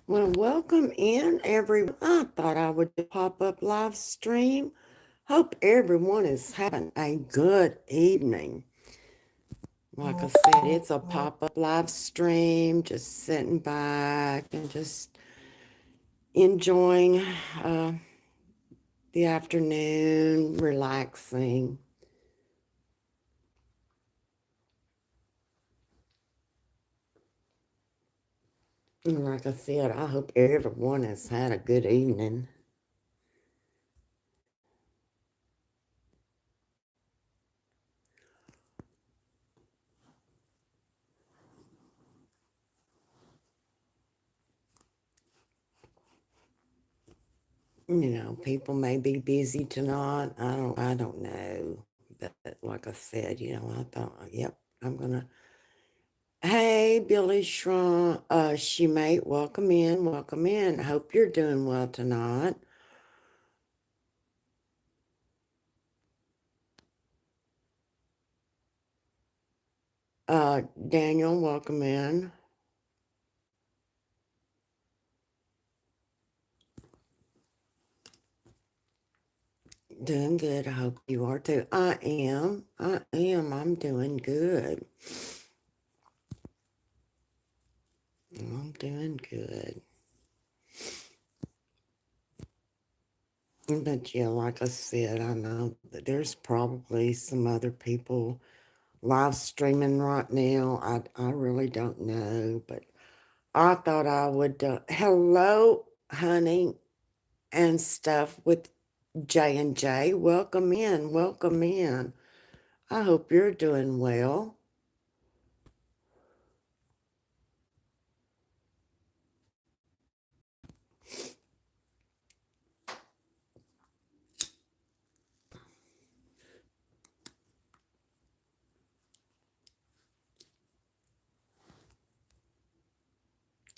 Well, welcome in, everyone. I thought I would pop up live stream. Hope everyone is having a good evening. Like I said, it's a pop up live stream, just sitting back and just enjoying uh, the afternoon, relaxing. And like I said, I hope everyone has had a good evening. People may be busy tonight. I don't know. But like I said, I thought, yep, I'm gonna. Hey, Billy Shemate, welcome in, welcome in. Hope you're doing well tonight. Daniel, welcome in. Doing good. I hope you are too. I am. I am. I'm doing good. I'm doing good. But yeah, like I said, I know that there's probably some other people live streaming right now. I really don't know, but I thought I would. Hello, honey, and stuff with J&J. Welcome in. Welcome in. I hope you're doing well.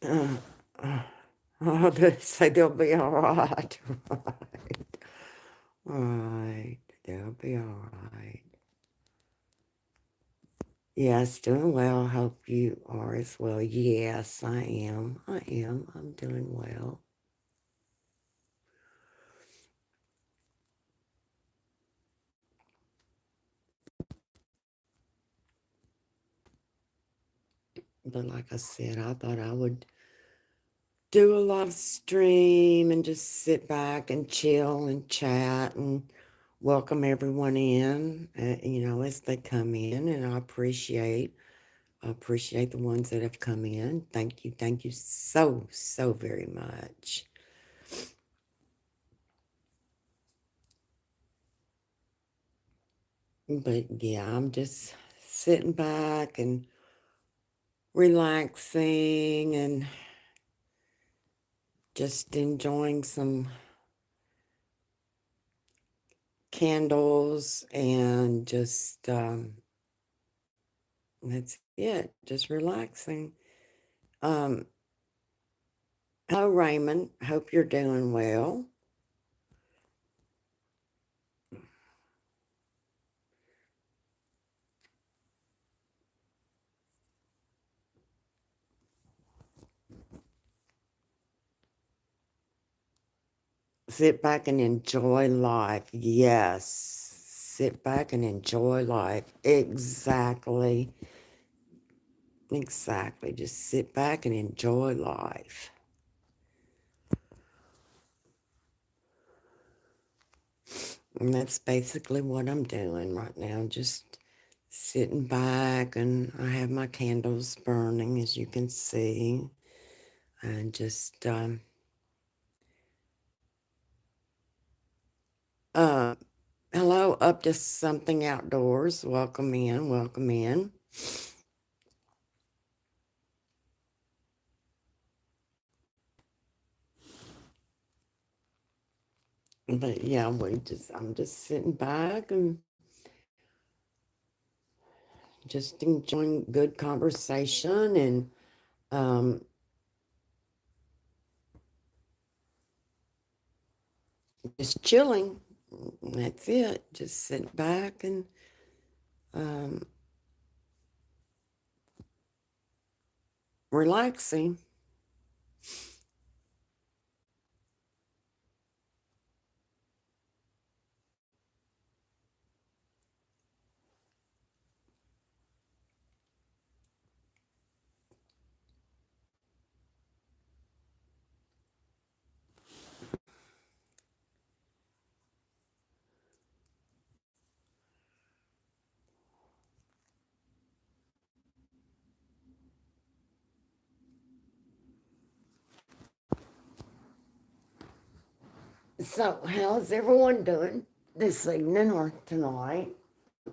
Uh, uh, oh, they say they'll be all right. Right. Right. They'll be all right. Yes, doing well. Hope you are as well. Yes, I am. I am. I'm doing well. But like I said, I thought I would do a live stream and just sit back and chill and chat and welcome everyone in, as they come in. And I appreciate the ones that have come in. Thank you so, so very much. But yeah, I'm just sitting back and relaxing and just enjoying some candles and just that's it, just relaxing. Um, Hello, Raymond. Hope you're doing well. Sit back and enjoy life. Yes. Sit back and enjoy life. Exactly. Exactly. Just sit back and enjoy life. And that's basically what I'm doing right now. Just sitting back, and I have my candles burning, as you can see. And just, uh, hello, up to something outdoors. Welcome in. Welcome in. But yeah, I'm just sitting back and just enjoying good conversation and um, just chilling. That's it. Just sitting back and um, relaxing. So, how's everyone doing this evening or tonight?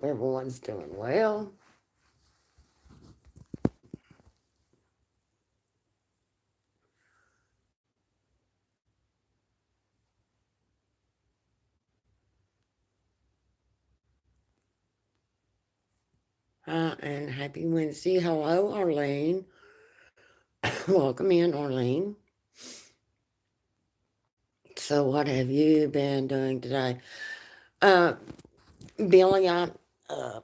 Everyone's doing well. And happy Wednesday. Hello, Arlene. Welcome in, Arlene. So, what have you been doing today? Uh, Billy, I uh,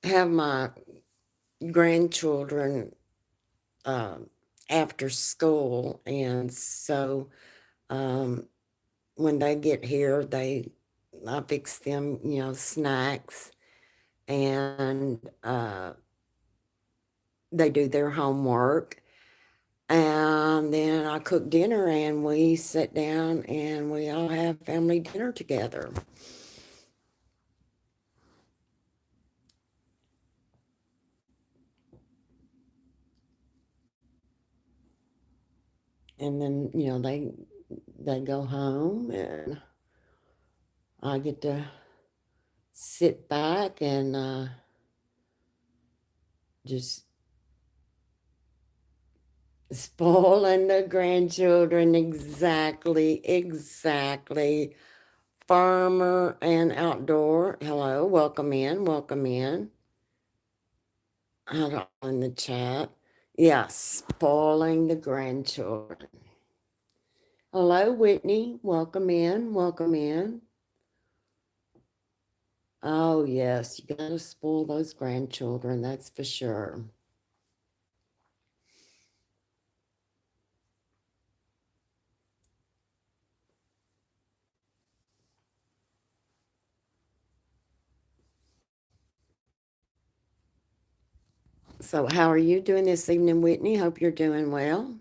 have my grandchildren um, after school, and so um, when they get here, I fix them, snacks, and they do their homework. And then I cook dinner and we sit down and we all have family dinner together. And then, they go home and I get to sit back and just spoiling the grandchildren. Exactly. Farmer and outdoor. Hello, welcome in, welcome in. Hold on in the chat. Yes, spoiling the grandchildren. Hello, Whitney. Welcome in. Welcome in. Oh, yes, you got to spoil those grandchildren, that's for sure. So, how are you doing this evening, Whitney? Hope you're doing well.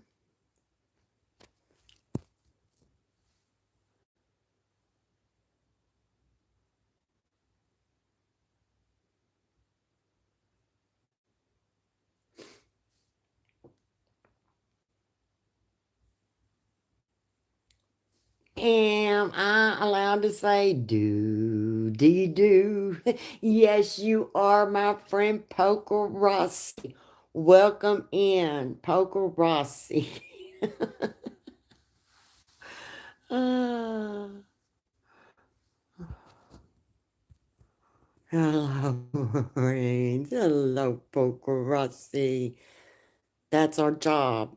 Am I allowed to say do dee do? Yes, you are, my friend Poker Rossi. Welcome in, Poker Rossi. Ah, hello, Marines. Hello, Poker Rossi. That's our job.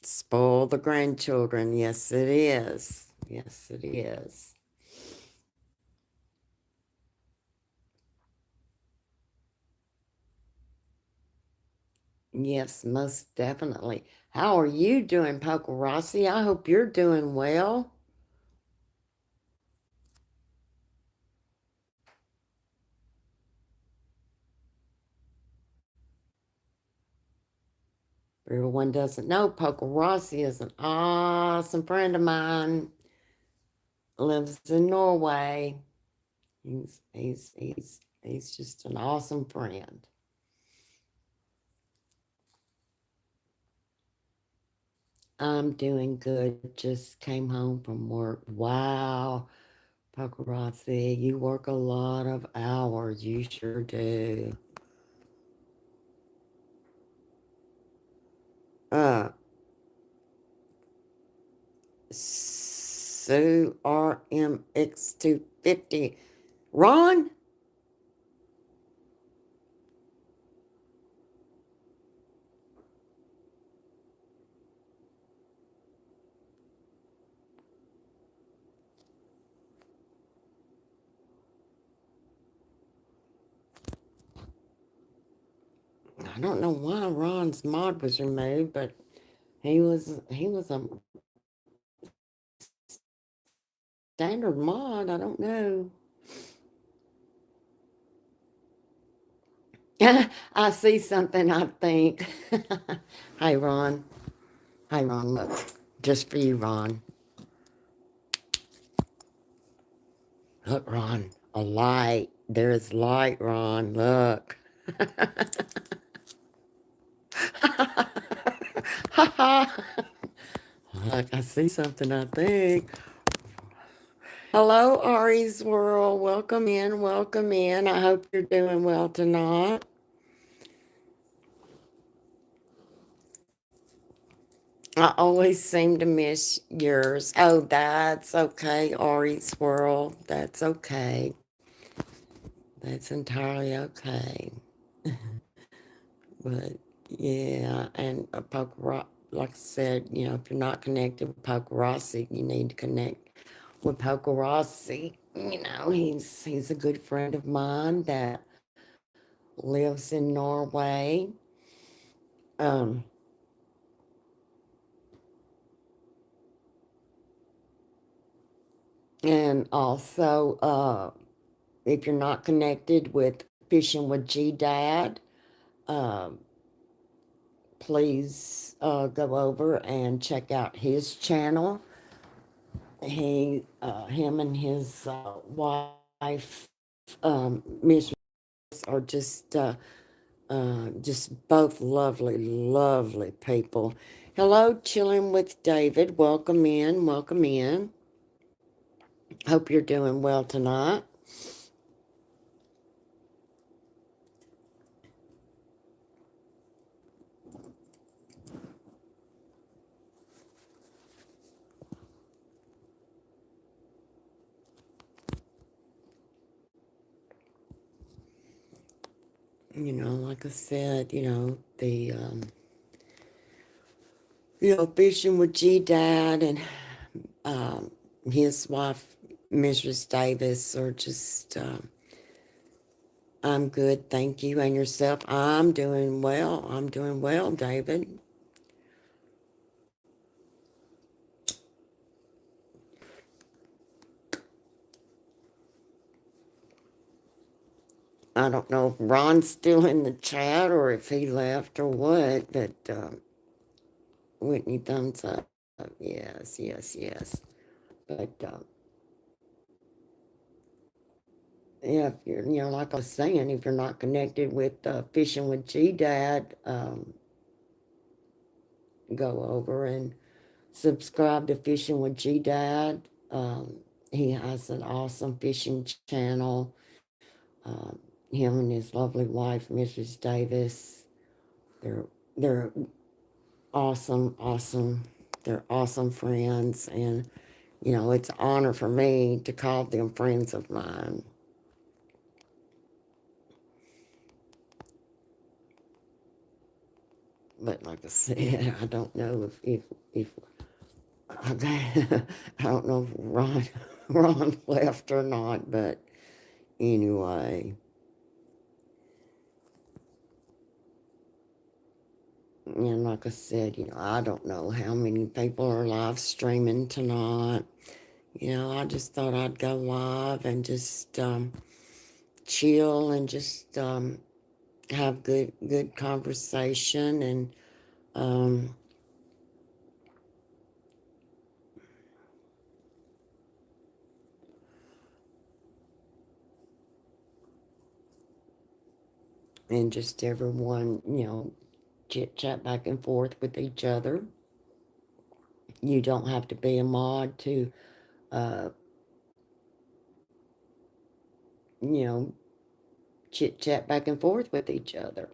Spoil the grandchildren. Yes, it is. Yes, it is. Yes, most definitely. How are you doing, Poker Rossi? I hope you're doing well. For everyone doesn't know, Poker Rossi is an awesome friend of mine. Lives in Norway. He's just an awesome friend. I'm doing good. Just came home from work. Wow, Paparazzi, you work a lot of hours. You sure do. Uh, Sue RMX 250. Ron? I don't know why Ron's mod was removed, but he was a standard mod. I don't know. I see something, I think. Hey, Ron. Hey, Ron, look. Just for you, Ron. Look, Ron. A light. There is light, Ron. Look. Like I see something, I think. Hello, Ari's World. Welcome in, welcome in. I hope you're doing well tonight. I always seem to miss yours. Oh, that's okay, Ari's World. That's okay. That's entirely okay. But yeah, and like I said, if you're not connected with Pokerossi, you need to connect with Pokerossi. He's a good friend of mine that lives in Norway. Um, and also, if you're not connected with Fishing with G Dad, um, please go over and check out his channel. Him and his wife, Miss, are just both lovely, lovely people. Hello, chilling with David. Welcome in, welcome in. Hope you're doing well tonight. Like I said, fishing with G Dad and um, his wife, Mrs. Davis, are just, I'm good, thank you. And yourself? I'm doing well. I'm doing well, David. I don't know if Ron's still in the chat or if he left or what, but Whitney, thumbs up. Yes, yes, yes. But yeah, if you're, like I was saying, if you're not connected with Fishing with G Dad, go over and subscribe to Fishing with G Dad. He has an awesome fishing channel. Um, him and his lovely wife, Mrs. Davis, they're awesome, awesome. They're awesome friends, and it's an honor for me to call them friends of mine. But like I said, I don't know if I don't know if Ron left or not, but anyway. And like I said, I don't know how many people are live streaming tonight. I just thought I'd go live and just chill and just have good conversation um, and just everyone, chit chat back and forth with each other. You don't have to be a mod to, uh, you know, chit chat back and forth with each other.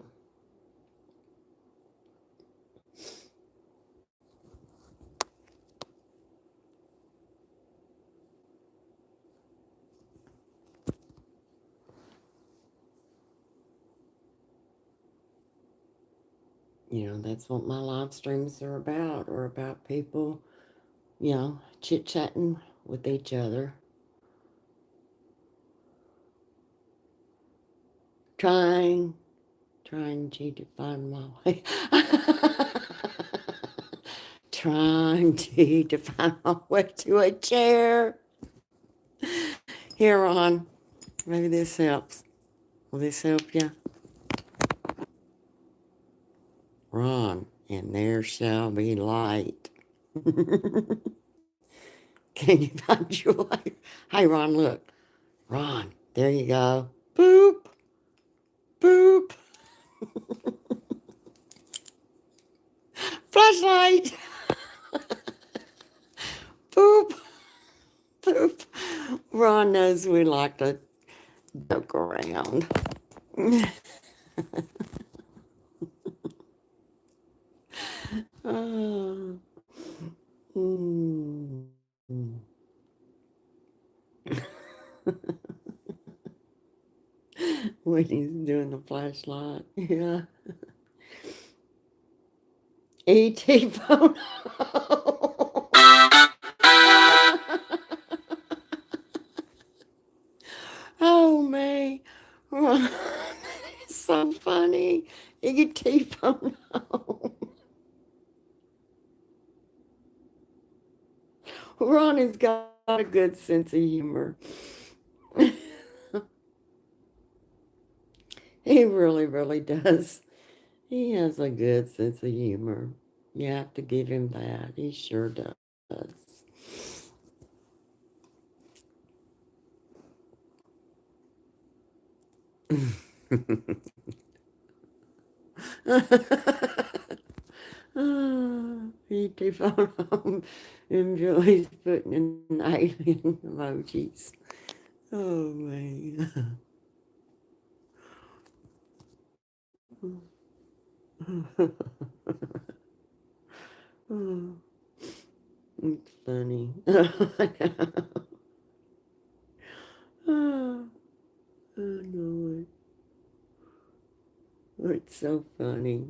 That's what my live streams are about people, chit chatting with each other, trying, trying to find my way. Trying to find my way to a chair. Here on. Maybe this helps. Will this help you? Ron, and there shall be light. Can you find your way? Hey, Ron, look. Ron, there you go. Boop, boop. Flashlight. Boop, boop. Ron knows we like to joke around. Oh, mm. When he's doing the flashlight. Yeah. E.T. phone. Oh, man. Ron, it's so funny. E.T. phone. Ron has got a good sense of humor. He really, really does. He has a good sense of humor. You have to give him that. He sure does. E.T. phone home and Billy's putting in alien emojis. Oh, man. Oh, it's funny. Oh, I know it. It's so funny.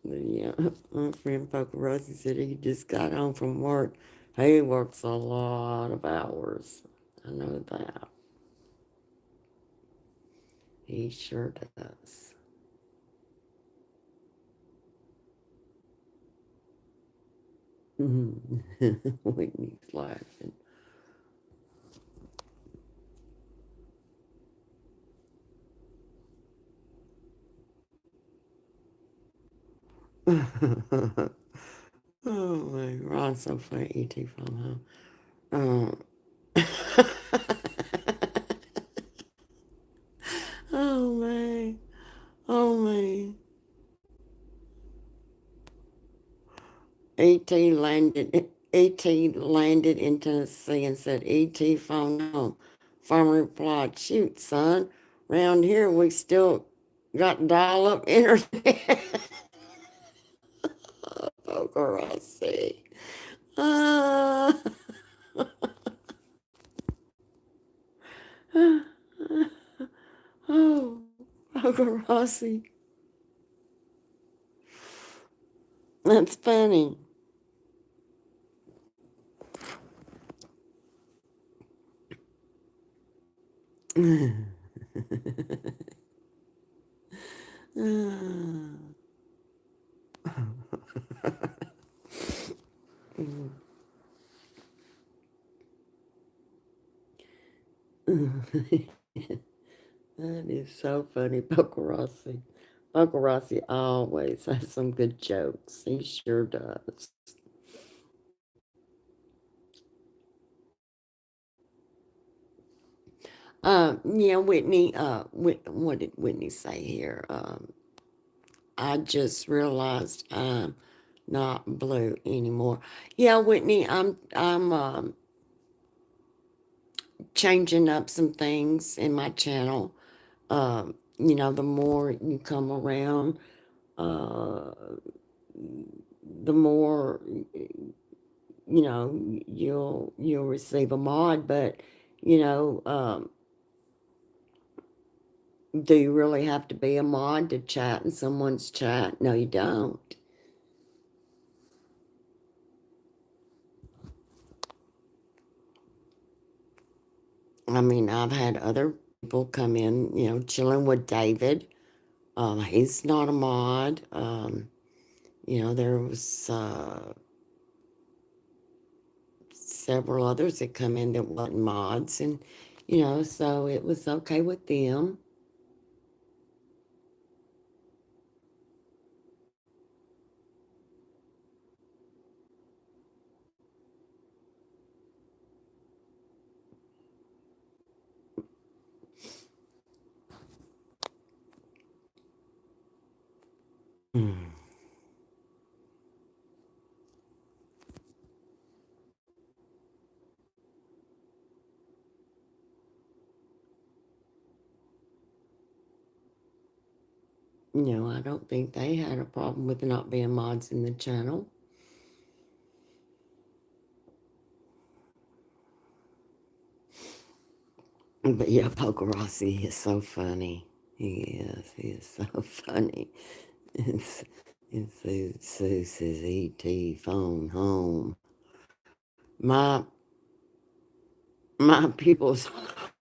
But yeah, my friend Paparazzi said he just got home from work. He works a lot of hours. I know that. He sure does. Whitney's laughing. Oh my, Ron's so funny. E.T. from home. Oh man. Oh man. 18 landed 18 landed in Tennessee and said, E.T. phone home. Farmer replied, shoot, son. Round here we still got dial up internet. Poker, I see. Uh, oh, Poker Rossi. That's funny. That is so funny, Paparazzi. Paparazzi always has some good jokes. He sure does. Yeah, Whitney, what did Whitney say here? I just realized I'm not blue anymore. Yeah, Whitney, I'm changing up some things in my channel. The more you come around, uh, the more you'll receive a mod. But you know, do you really have to be a mod to chat in someone's chat? No, you don't. I mean, I've had other people come in, chilling with David. He's not a mod. There was several others that come in that wasn't mods, and so it was okay with them. I don't think they had a problem with not being mods in the channel. But yeah, Poker Rossi is so funny. He is so funny. It's, Sue says, E.T. phone home. My my pupils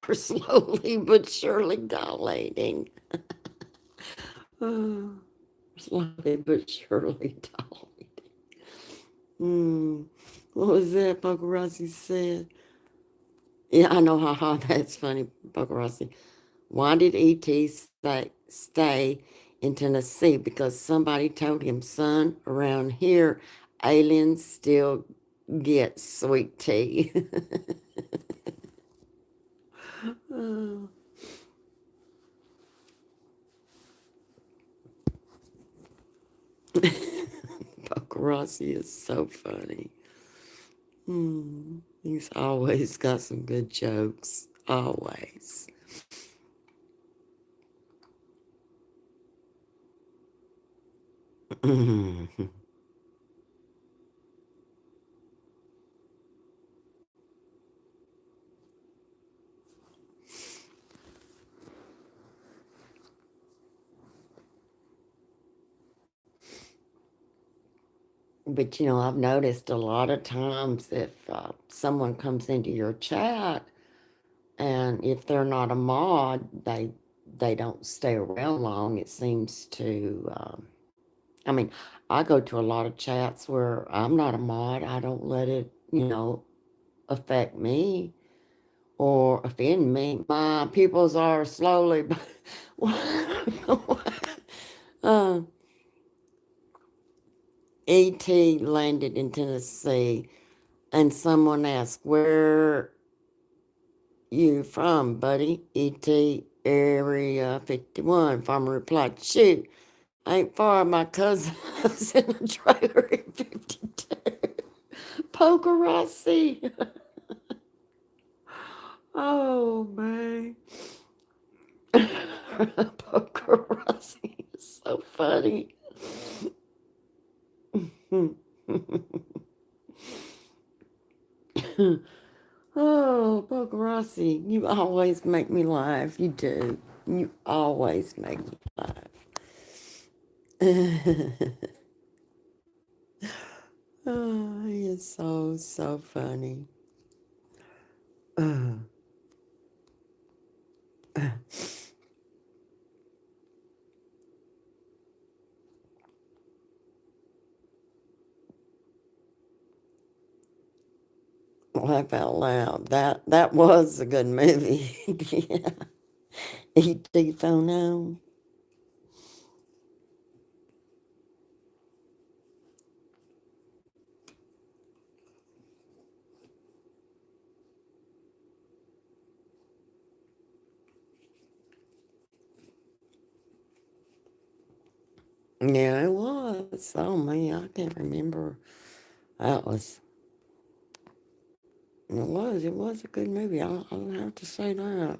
are slowly but surely dilating. Oh, slowly but surely dilating. Hmm. What was that Poker Rossi said? Yeah, I know, haha, that's funny, Poker Rossi. Why did E.T. stay in Tennessee? Because somebody told him, son, around here, aliens still get sweet tea. Oh, Rossi is so funny. He's always got some good jokes. Always. But I've noticed a lot of times if someone comes into your chat and if they're not a mod, they don't stay around long. It seems to. I mean, I go to a lot of chats where I'm not a mod. I don't let it, affect me or offend me. My pupils are slowly. uh, ET landed in Tennessee, and someone asked, "Where you from, buddy?" ET Area 51. Farmer replied, "Shoot, ain't far. My cousin was in a trailer in 52. Poker Rossi. Oh, man. Poker Rossi is so funny. Oh, Poker Rossi, you always make me laugh. You do. You always make me laugh. Oh, he is so, so funny. Uh, laugh out loud. That was a good movie. Yeah. E.T. phone home. Yeah, it was. Oh man, I can't remember. That was. It was. It was a good movie. I'll have to say that.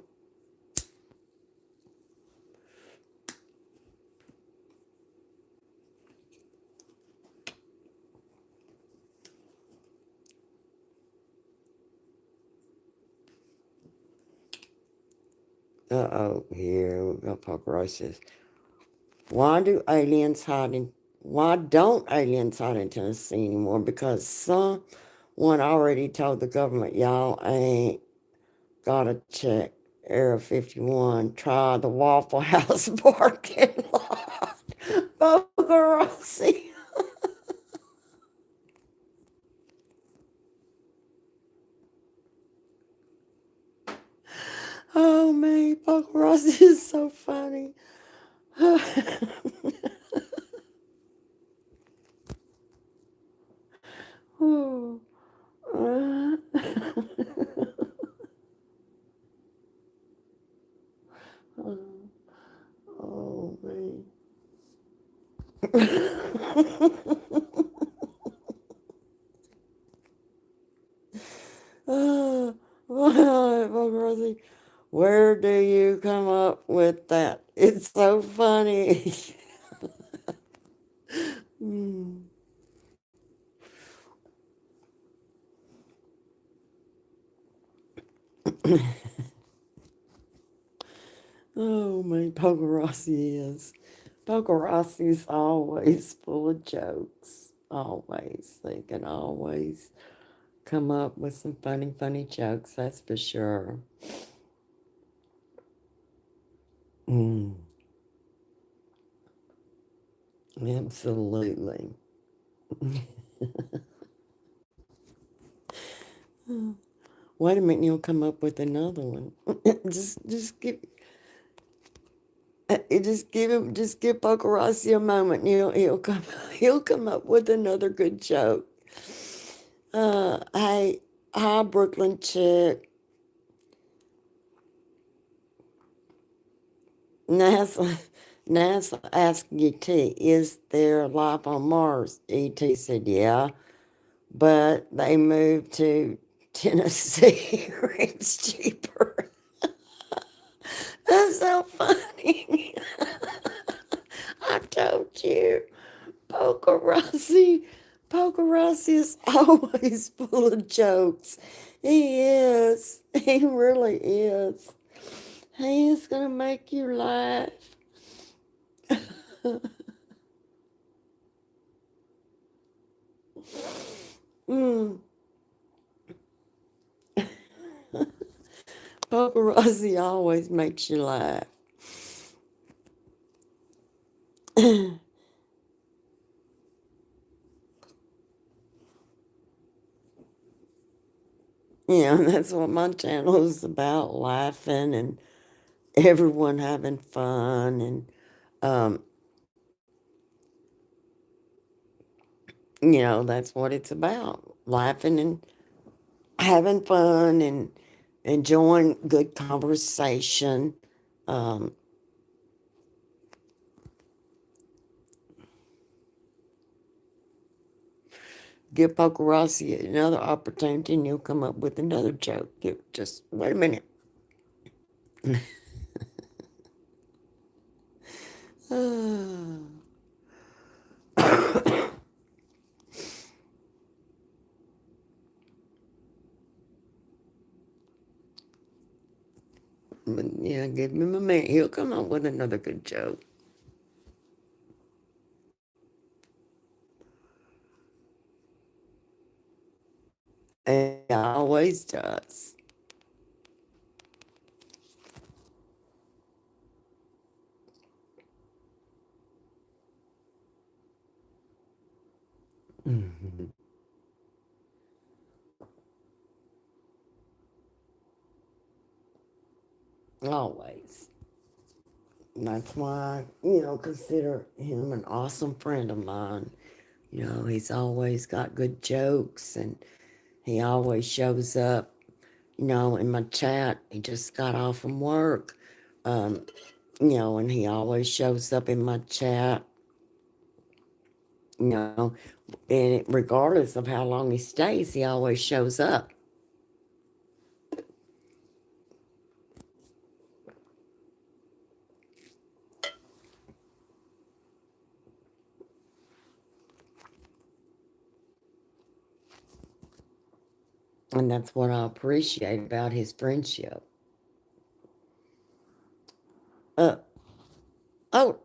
Uh-oh, here we go. Papa says, why do aliens hide in? Why don't aliens hide in Tennessee anymore? Because someone already told the government, y'all ain't gotta check Area 51. Try the Waffle House parking lot. Bogarossi. Oh man, Bogarossi is so funny. Oh. Oh man. Oh, Rosie, where do you come up with that? It's so funny. Oh, man, Pokerossi is. Pokerossi's always full of jokes. Always. They can always come up with some funny, funny jokes, that's for sure. Mm, absolutely. Wait a minute, you'll come up with another one. just give just give Pokerossi a moment. And he'll come he'll come up with another good joke. Hey, hi Brooklyn chick. NASA NASA asked ET, is there life on Mars? ET said, yeah, but they moved to Tennessee where it's cheaper. That's so funny. I told you. Pokerossi. Pokerossi is always full of jokes. He is. He really is. He is going to make you laugh. mm. Pokerossi always makes you laugh. Yeah, that's what my channel is about, laughing and everyone having fun and um that's what it's about, laughing and having fun and enjoying good conversation. um Give Pokerossi another opportunity and you'll come up with another joke. Just wait a minute. But yeah, give him a minute, he'll come up with another good joke. And he always does. Mhm. Always. That's why consider him an awesome friend of mine. He's always got good jokes and he always shows up, in my chat. He just got off from work, um, and he always shows up in my chat, you know, and regardless of how long he stays, he always shows up. And that's what I appreciate about his friendship. Uh, oh,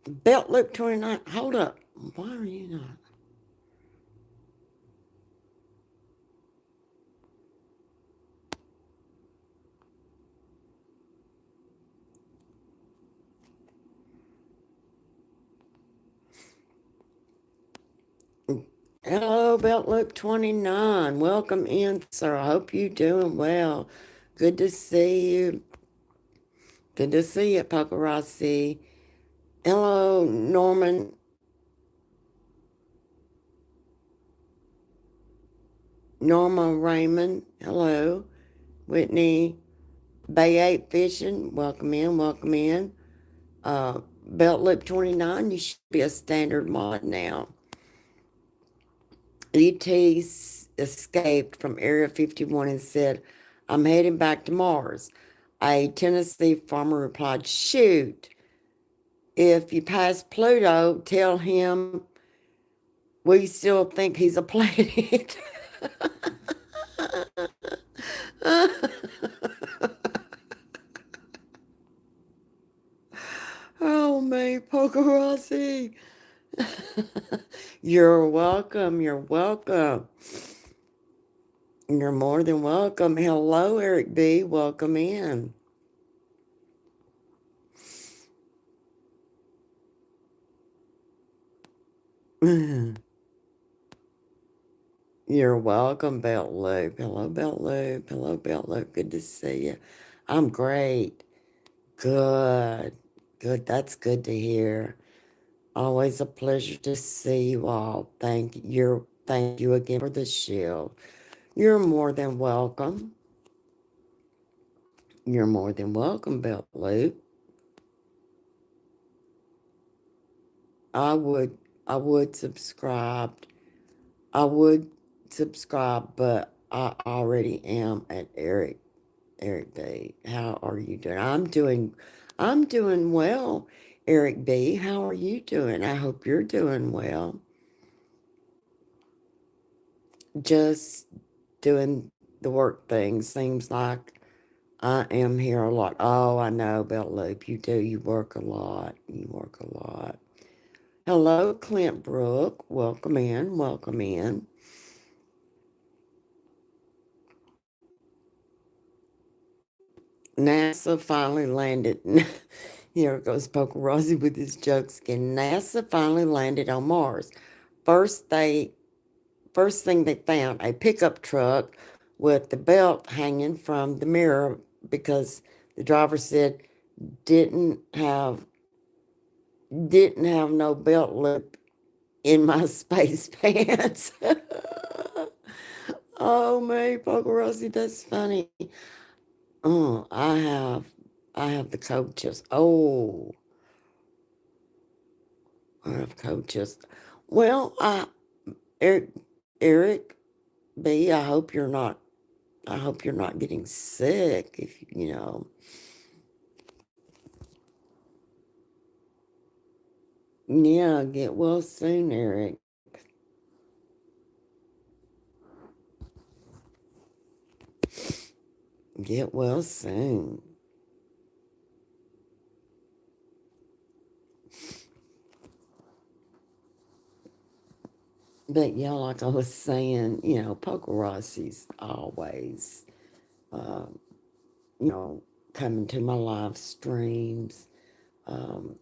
Belt Loop 29, hold up. Why are you not? Hello, Belt Loop 29. Welcome in, sir. I hope you're doing well. Good to see you. Good to see you, Paparazzi. Hello, Norma Raymond. Hello. Whitney Bay 8 Fishing. Welcome in, welcome in. Belt Loop 29, you should be a standard mod now. ET escaped from Area 51 and said, I'm heading back to Mars. A Tennessee farmer replied, shoot, if you pass Pluto, tell him we still think he's a planet. Oh, man, Poker Rossi. You're welcome. You're welcome. You're more than welcome. Hello, Eric B. Welcome in. You're welcome, Belt Loop. Hello, Belt Loop. Hello, Belt Loop. Good to see you. I'm great. Good. Good. That's good to hear. Always a pleasure to see you all. Thank you again for the shield. You're more than welcome. You're more than welcome, Belt Loop. I would I would subscribe. I would subscribe, but I already am at Eric B. How are you doing? I'm doing well, Eric B. How are you doing? I hope you're doing well. Just doing the work thing. Seems like I am here a lot. Oh, I know, Belt Loop. You do. You work a lot. You work a lot. Hello, Clint Brook. Welcome in. Welcome in. NASA finally landed. Here goes Poker Rossi with his jokes again. NASA finally landed on Mars. First, they first thing they found a pickup truck with the belt hanging from the mirror because the driver said didn't have didn't have no belt loop in my space pants. Oh man, Poker Rossi, that's funny. Oh, I have the coaches. Oh, I have coaches. Well, Eric, Eric B, I hope you're not getting sick. If you know, yeah, get well soon, Eric. Get well soon. But yeah, like I was saying, Poker Rossi's always, um, you know, coming to my live streams. Um,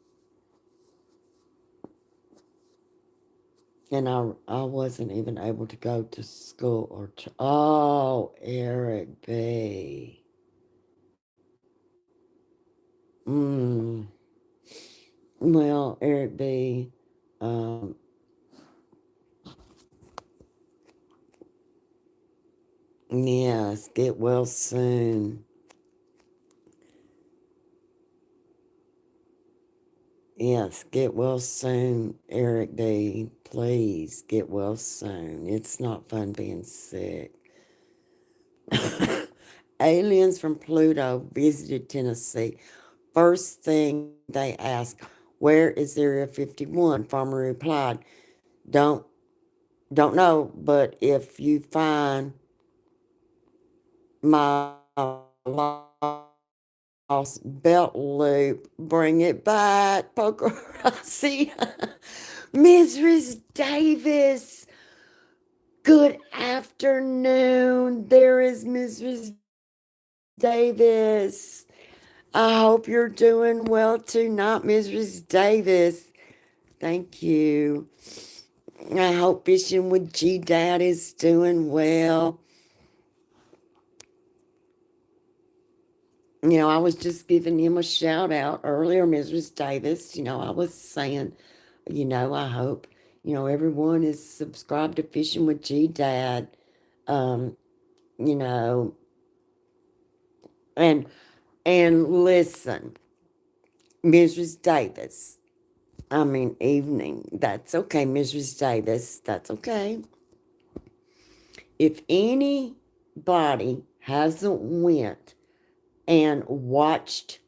and I wasn't even able to go to school oh, Eric B. Mm. Well, Eric B. Um, yes, get well soon. Yes, get well soon, Eric B. Please get well soon. It's not fun being sick. Aliens from Pluto visited Tennessee. First thing they asked, "Where is Area 51?" Farmer replied, "Don't don't know, but if you find my lost belt loop, bring it back." Poker Rossi. Mrs. Davis. Good afternoon. There is Mrs. Davis. I hope you're doing well tonight, Mrs. Davis. Thank you. I hope Fishing with G Dad is doing well. I was just giving him a shout out earlier, Mrs. Davis. I was saying, I hope, everyone is subscribed to Fishing with G Dad. Um, you know, and listen, Mrs. Davis. I mean, evening. That's okay, Mrs. Davis. That's okay. If anybody hasn't went and watched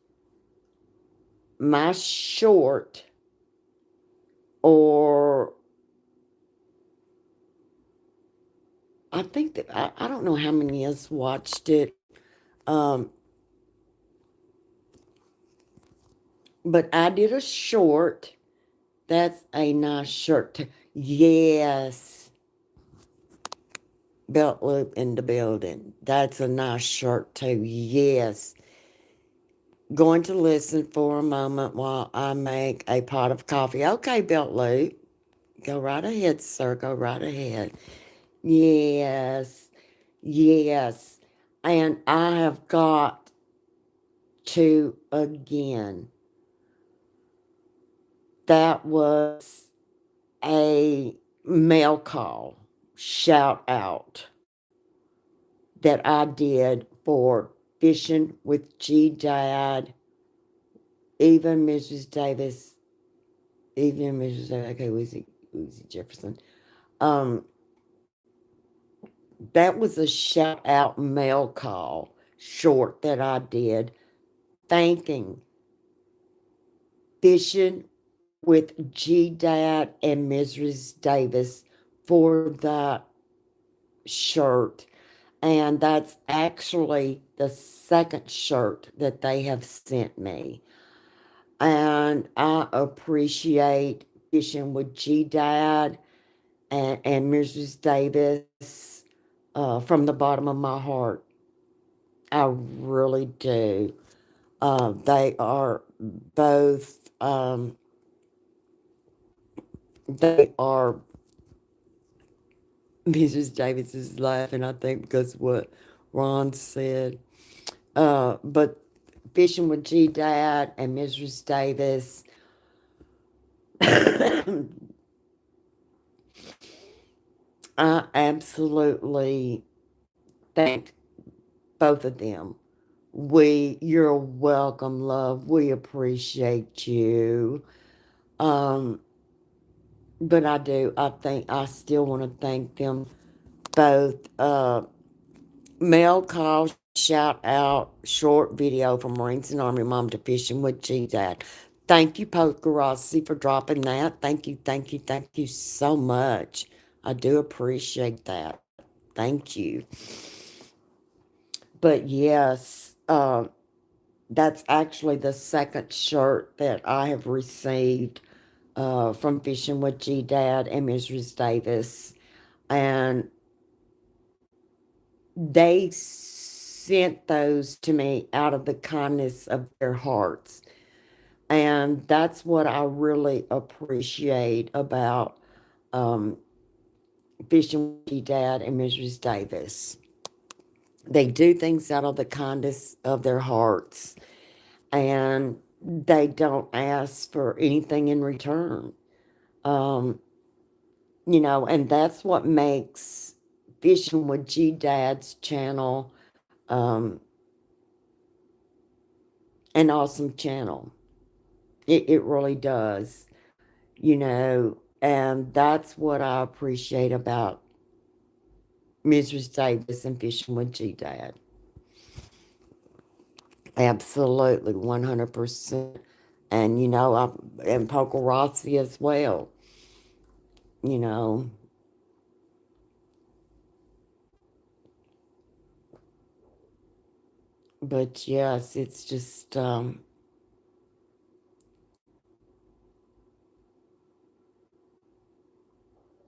my short, or I think that I don't know how many of us watched it Um, but I did a short. That's a nice shirt. Yes. Belt loop in the building. That's a nice shirt too. Yes. Going to listen for a moment while I make a pot of coffee. Okay, belt loop. Go right ahead, sir. Go right ahead. Yes. Yes. And I have got to again. That was a mail call shout out that I did for Fishing with G Dad, even Mrs. Davis, even Mrs. Davis, okay, was it Jefferson? Um, that was a shout out mail call short that I did thanking Fishing with G Dad and Mrs. Davis for that shirt. And that's actually the second shirt that they have sent me. And I appreciate Fishing with G Dad and Mrs. Davis from the bottom of my heart. I really do. They are both, they are, Mrs. Davis is laughing, I think, because of what Ron said. But Fishing with G Dad and Mrs. Davis, I absolutely thank both of them. You're welcome, love. We appreciate you. Um, but I still want to thank them both. Mel call, shout out, short video from Marines and Army Mom to Fishing with G Dad. Thank you, Poker Rossi, for dropping that. Thank you, thank you, thank you so much. I do appreciate that. Thank you. But yes, that's actually the second shirt that I have received from Fishing with G Dad and Mrs. Davis. And they sent those to me out of the kindness of their hearts. And that's what I really appreciate about um, Fishing with G Dad and Mrs. Davis. They do things out of the kindness of their hearts, and they don't ask for anything in return. Um, and that's what makes Fishing with G Dad's channel um, an awesome channel. It really does, and that's what I appreciate about Mrs. Davis and Fishing with G Dad. Absolutely, 100%. And, and Poker Rossi as well, you know. But yes, it's just,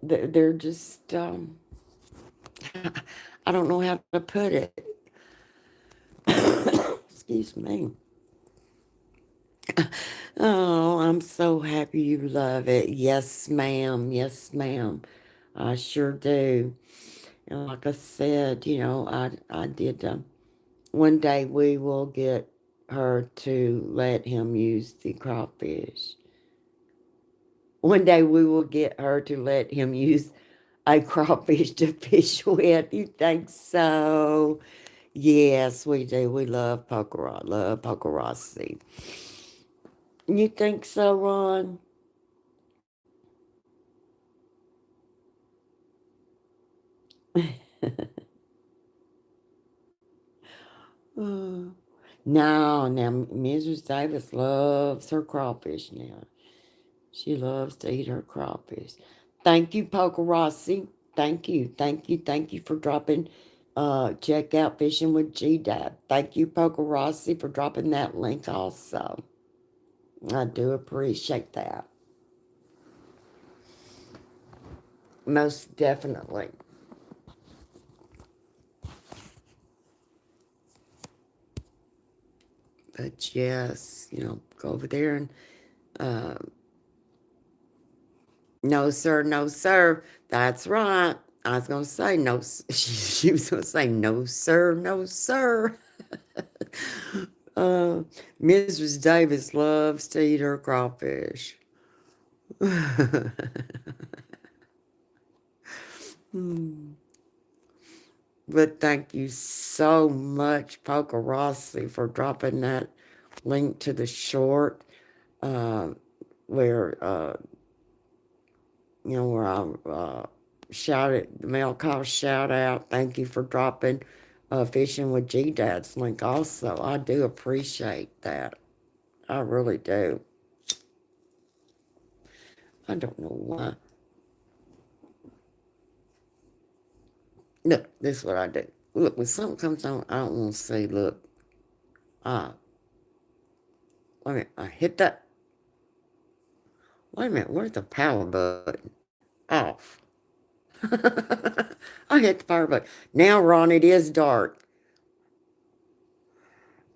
they're just, I don't know how to put it. Excuse me. Oh, I'm so happy you love it. Yes, ma'am. Yes, ma'am. I sure do. And like I said, I did. One day we will get her to let him use the crawfish. One day we will get her to let him use a crawfish to fish with. You think so? Yes, we do. We love love Pokerossi. You think so, Ron? Uh, no, now Mrs. Davis loves her crawfish now. She loves to eat her crawfish. Thank you, Poker Rossi. Thank you, thank you, thank you for dropping check out Fishing with G-Dad. Thank you, Poker Rossi, for dropping that link also. I do appreciate that. Most definitely. But yes, go over there and no sir, no sir. That's right. I was gonna say no. She was gonna say no sir, no sir. Mrs. Davis loves to eat her crawfish. But thank you so much, Poker Rossi, for dropping that link to the short uh, where where I shouted the male call shout out. Thank you for dropping Fishing with G Dad's link also. I do appreciate that. I really do. I don't know why. Look, this is what I do. Look, when something comes on, I don't want to say, look, wait a minute, I hit that. Wait a minute, where's the power button? Off. I hit the power button. Now, Ron, it is dark.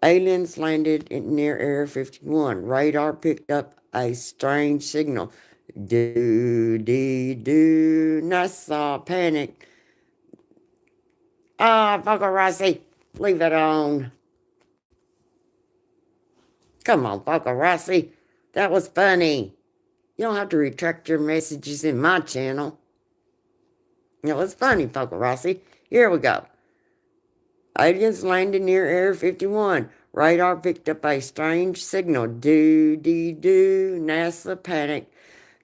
Aliens landed near Area 51. Radar picked up a strange signal. Do. NASA panic. Poker Rossi, leave it on. Come on, Poker Rossi. That was funny. You don't have to retract your messages in my channel. It was funny, Poker Rossi. Here we go. Aliens landed near Area 51. Radar picked up a strange signal. Do. NASA panic.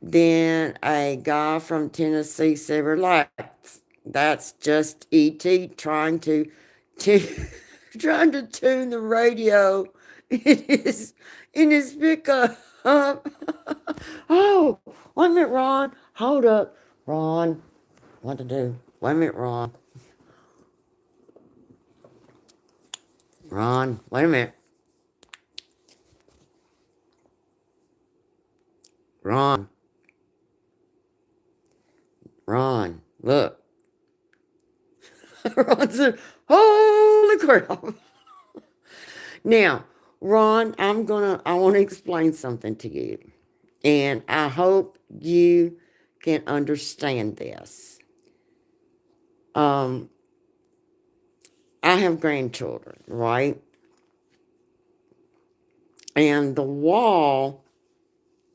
Then a guy from Tennessee said, relax. That's just E.T. trying to trying to tune the radio in his pickup. Oh, wait a minute, Ron. Hold up. Ron, what to do? Wait a minute, Ron. Ron, wait a minute. Ron. Ron, look. Ron said, holy crap. Now, Ron, I want to explain something to you. And I hope you can understand this. I have grandchildren, right? And the wall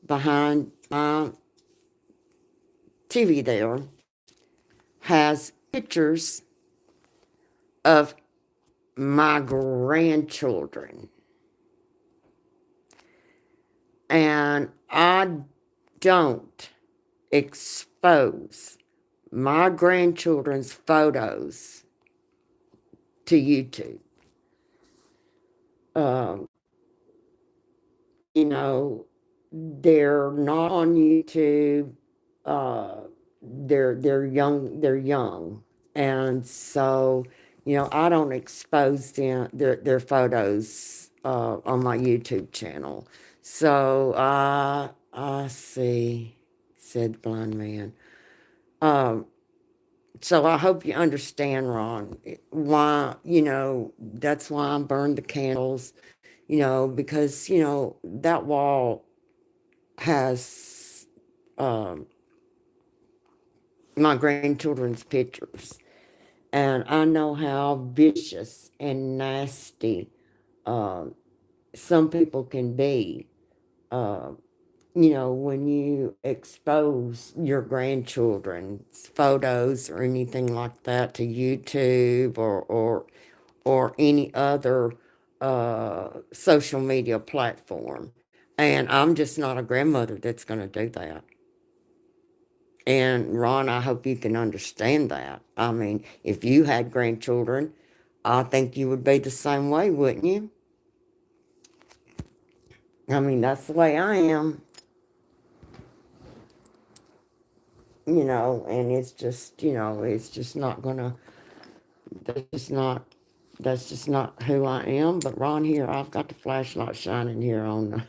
behind my TV there has pictures of my grandchildren. And I don't expose my grandchildren's photos to YouTube. Um, they're not on YouTube. They're young. They're young, and so I don't expose their photos on my YouTube channel. So I see, said the blind man. So I hope you understand, Ron, why that's why I burned the candles. Because that wall has my grandchildren's pictures. And I know how vicious and nasty some people can be, when you expose your grandchildren's photos or anything like that to YouTube or any other social media platform. And I'm just not a grandmother that's going to do that. And Ron, I hope you can understand that. I mean, if you had grandchildren, I think you would be the same way, wouldn't you? I mean, that's the way I am. And it's just, it's just not gonna that's just not that's just not who I am. But Ron, here I've got the flashlight shining here on.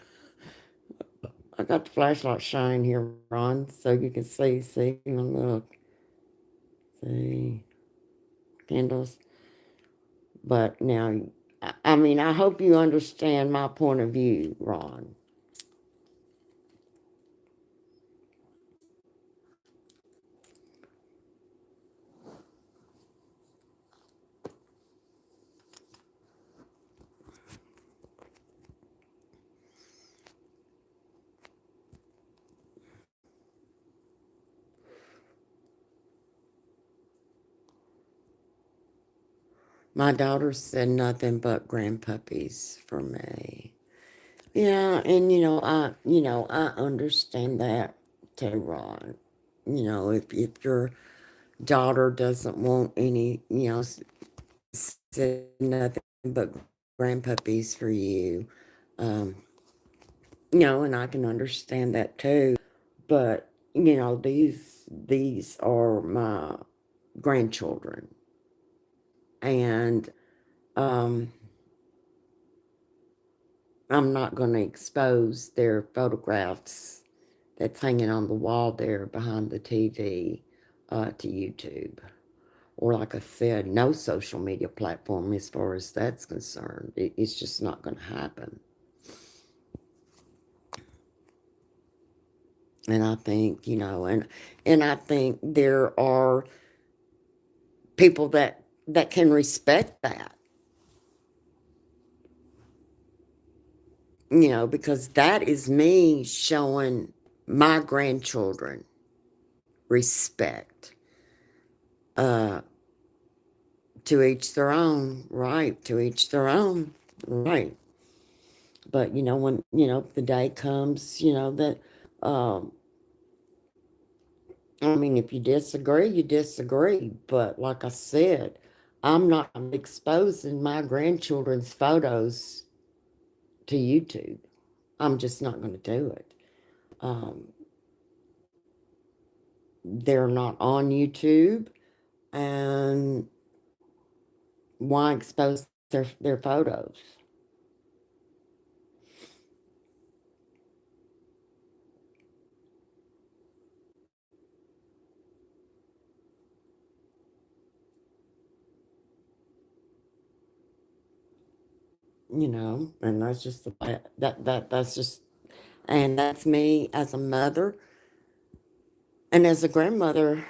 I got the flashlight shining here, Ron, so you can see. See, look, see candles. But now, I mean, I hope you understand my point of view, Ron. My daughter said nothing but grandpuppies for me. Yeah, and I understand that too, Ron. If your daughter doesn't want any, said nothing but grandpuppies for you, um, and I can understand that too. But these are my grandchildren, and um, I'm not going to expose their photographs that's hanging on the wall there behind the TV to YouTube. Or, like I said, no social media platform as far as that's concerned. It's just not going to happen. And I think, and I think there are people that can respect that, because that is me showing my grandchildren respect. Uh, to each their own, right? To each their own, right? But when the day comes, that um, I mean, if you disagree, you disagree. But like I said, I'm not exposing my grandchildren's photos to YouTube. I'm just not going to do it. Um, they're not on YouTube, and why expose their photos? And that's just that's just, and that's me as a mother and as a grandmother.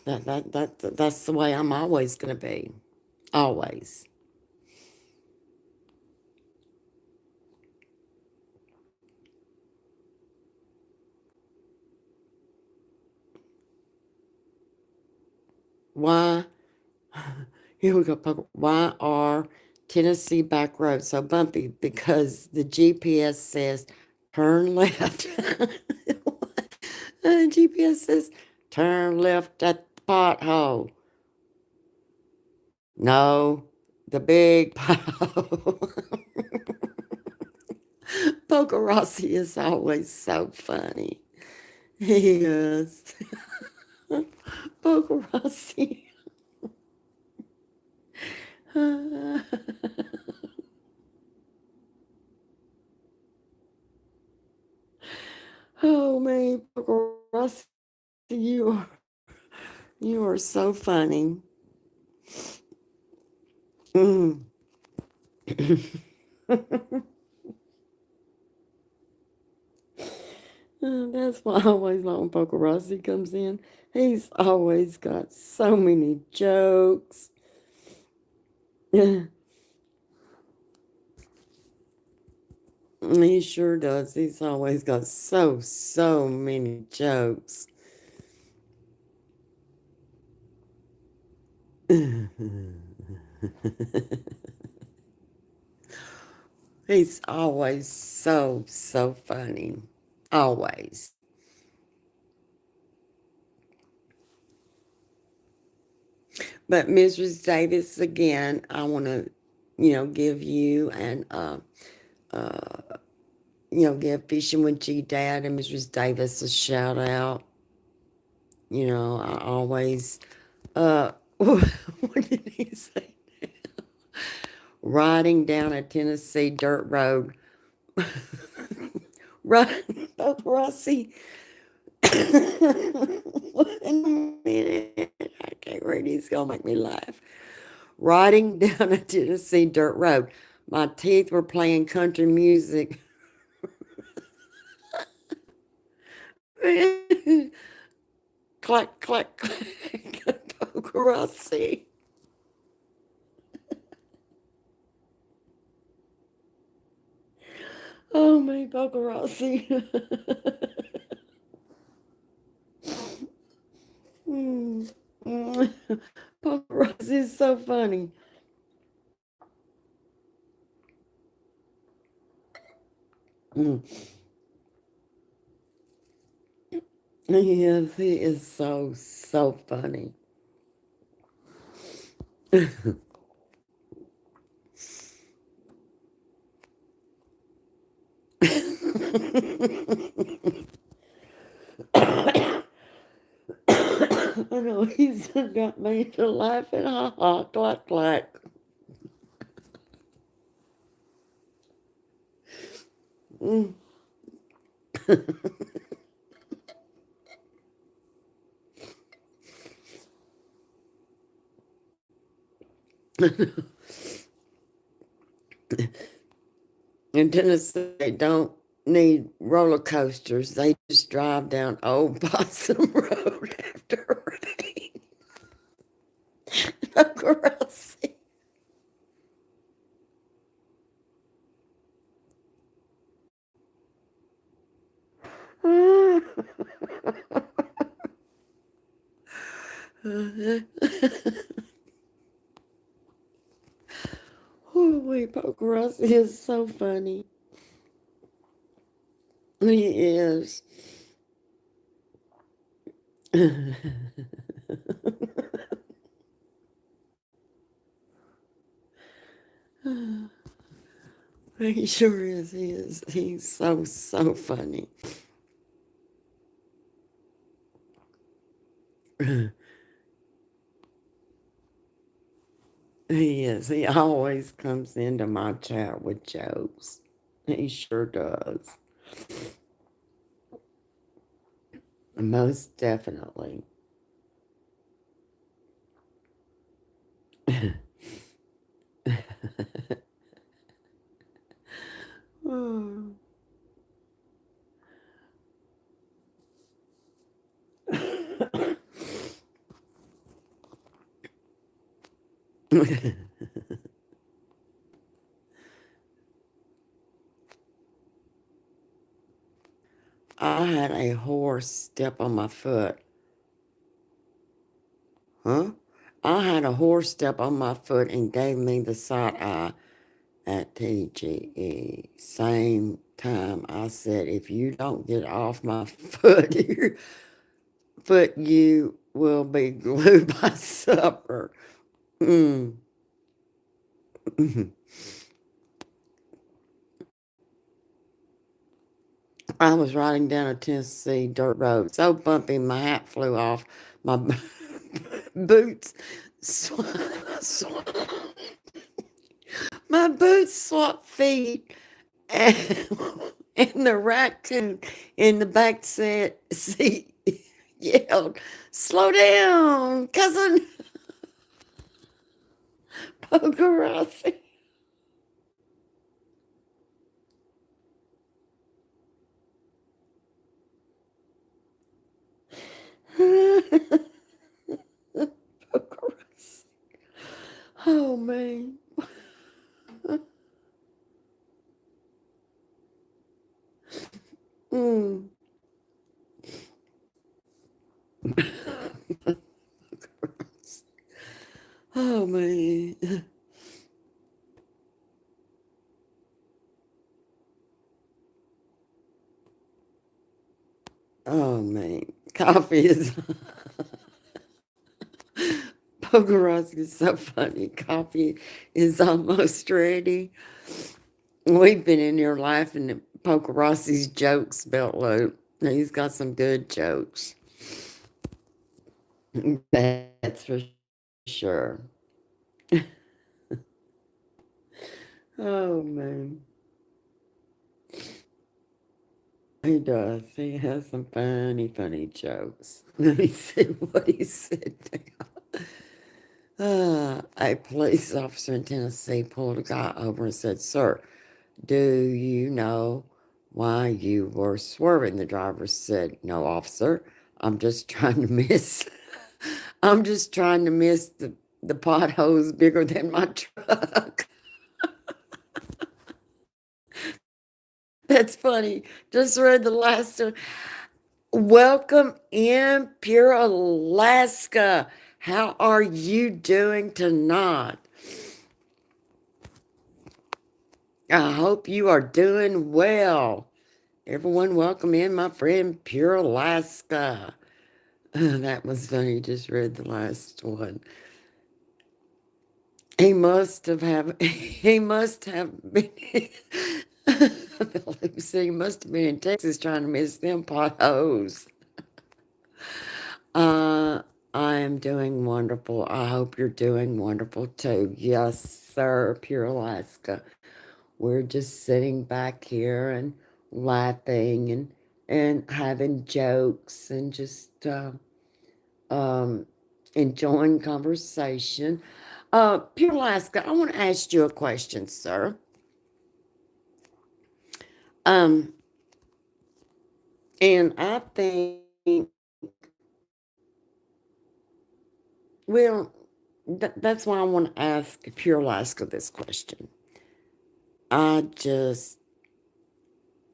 That's the way I'm always going to be, always. Why? Here we go. Why are Tennessee back roads so bumpy? Because the GPS says turn left. GPS says turn left at the pothole. No, the big pothole. Poker Rossi is always so funny. He is. Poker Rossi. Oh man, Poker Rossi, you are so funny. Mm. That's why I always like when Poker Rossi comes in. He's always got so many jokes. He sure does. He's always got so many jokes. He's always so funny. Always. But Mrs. Davis, again, I want to, give you and, give Fishing with G Dad and Mrs. Davis a shout out. I always, what did You say, riding down a Tennessee dirt road. Riding, oh, Rossi. Wait a minute. I can't read. He's going to make me laugh. Riding down a Tennessee dirt road. My teeth were playing country music. Clack, clack, clack. Rossi. Oh, my Rossi. Mm. Mm. Rossi is so funny. Mm. Yes, he is so, so funny. I know he's got me to laughing. Ha ha, clack, clack. Mm. In Tennessee, they don't need roller coasters. They just drive down Old Possum Road after rain. Of course. Oh, wait, Pocahontas is so funny. He is. He sure is. He is. He's so, so funny. He is. He always comes into my chat with jokes. He sure does. Most definitely. Oh. I had a horse step on my foot. Huh? I had a horse step on my foot and gave me the side eye at TGE. Same time I said, if you don't get off my foot, you will be glued by supper. Mm. I was riding down a Tennessee dirt road, so bumpy my hat flew off. My boots, sw- sw- my boots swapped feet, and, and the raccoon in the back seat yelled, "Slow down, cousin Pogarasi." Pogarasi. Oh man. Mm. Oh man. Oh man. Coffee is Pogarasi is so funny. Coffee is almost ready. We've been in here laughing at Pogarasi's jokes, Belt Loop. He's got some good jokes. That's for sure. Oh, man. He does. He has some funny, funny jokes. Let me see what he said now. A police officer in Tennessee pulled a guy over and said, "Sir, do you know why you were swerving?" The driver said, "No, officer. I'm just trying to miss. I'm just trying to miss the potholes bigger than my truck." That's funny. Just read the last one. Welcome in Pure Alaska. How are you doing tonight? I hope you are doing well. Everyone, welcome in my friend Pure Alaska. That was funny. Just read the last one. He must have he must have been Lucy, he must have been in Texas trying to miss them potholes. Uh, I am doing wonderful. I hope you're doing wonderful too. Yes, sir, Pure Alaska. We're just sitting back here and laughing and having jokes and just um, enjoying conversation. Pure Alaska, I want to ask you a question, sir. Um, and I think, well, that's why I want to ask Pure Alaska this question. I just,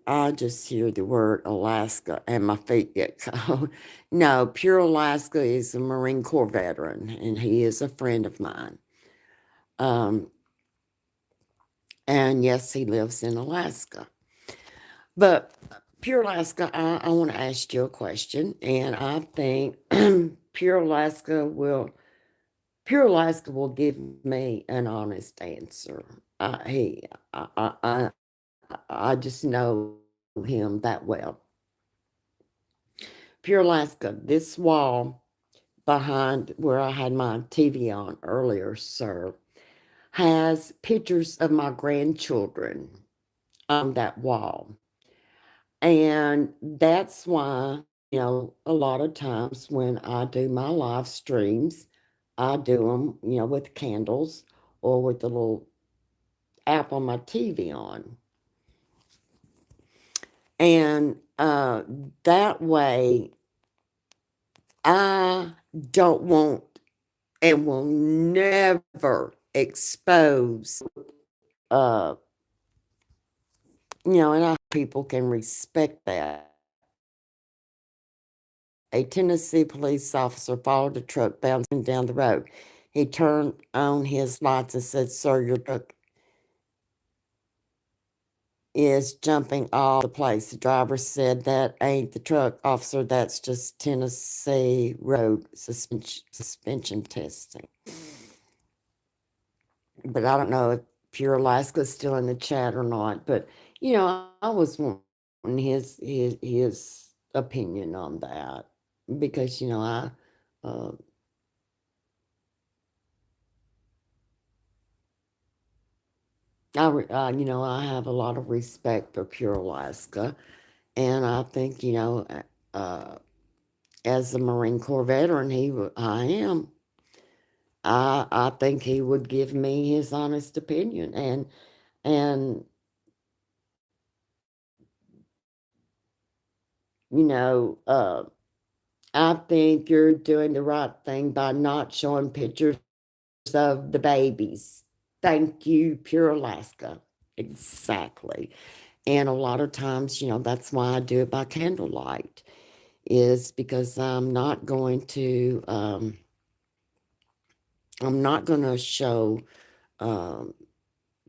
I just hear the word Alaska and my feet get cold. No, Pure Alaska is a Marine Corps veteran, and he is a friend of mine. Um, and yes, he lives in Alaska. But Pure Alaska, I want to ask you a question, and I think Pure Alaska will Pure Alaska will give me an honest answer. I just know him that well. Pure Alaska, this wall behind where I had my TV on earlier, sir, has pictures of my grandchildren on that wall. And that's why, a lot of times when I do my live streams, I do them, with candles or with the little app on my TV on. And that way, I don't want and will never expose, uh, and I hope people can respect that. A Tennessee police officer followed a truck bouncing down the road. He turned on his lights and said, "Sir, your truck is jumping all the place." The driver said, "That ain't the truck, officer. That's just Tennessee road suspension testing." But I don't know if Pure Alaska's still in the chat or not. But I was wanting his opinion on that because uh, I have a lot of respect for Pure Alaska, and I think uh, as a Marine Corps veteran, I am. I think he would give me his honest opinion, and you know, uh, I think you're doing the right thing by not showing pictures of the babies. Thank you, Pure Alaska. Exactly. And a lot of times, that's why I do it by candlelight, is because I'm not going to show um,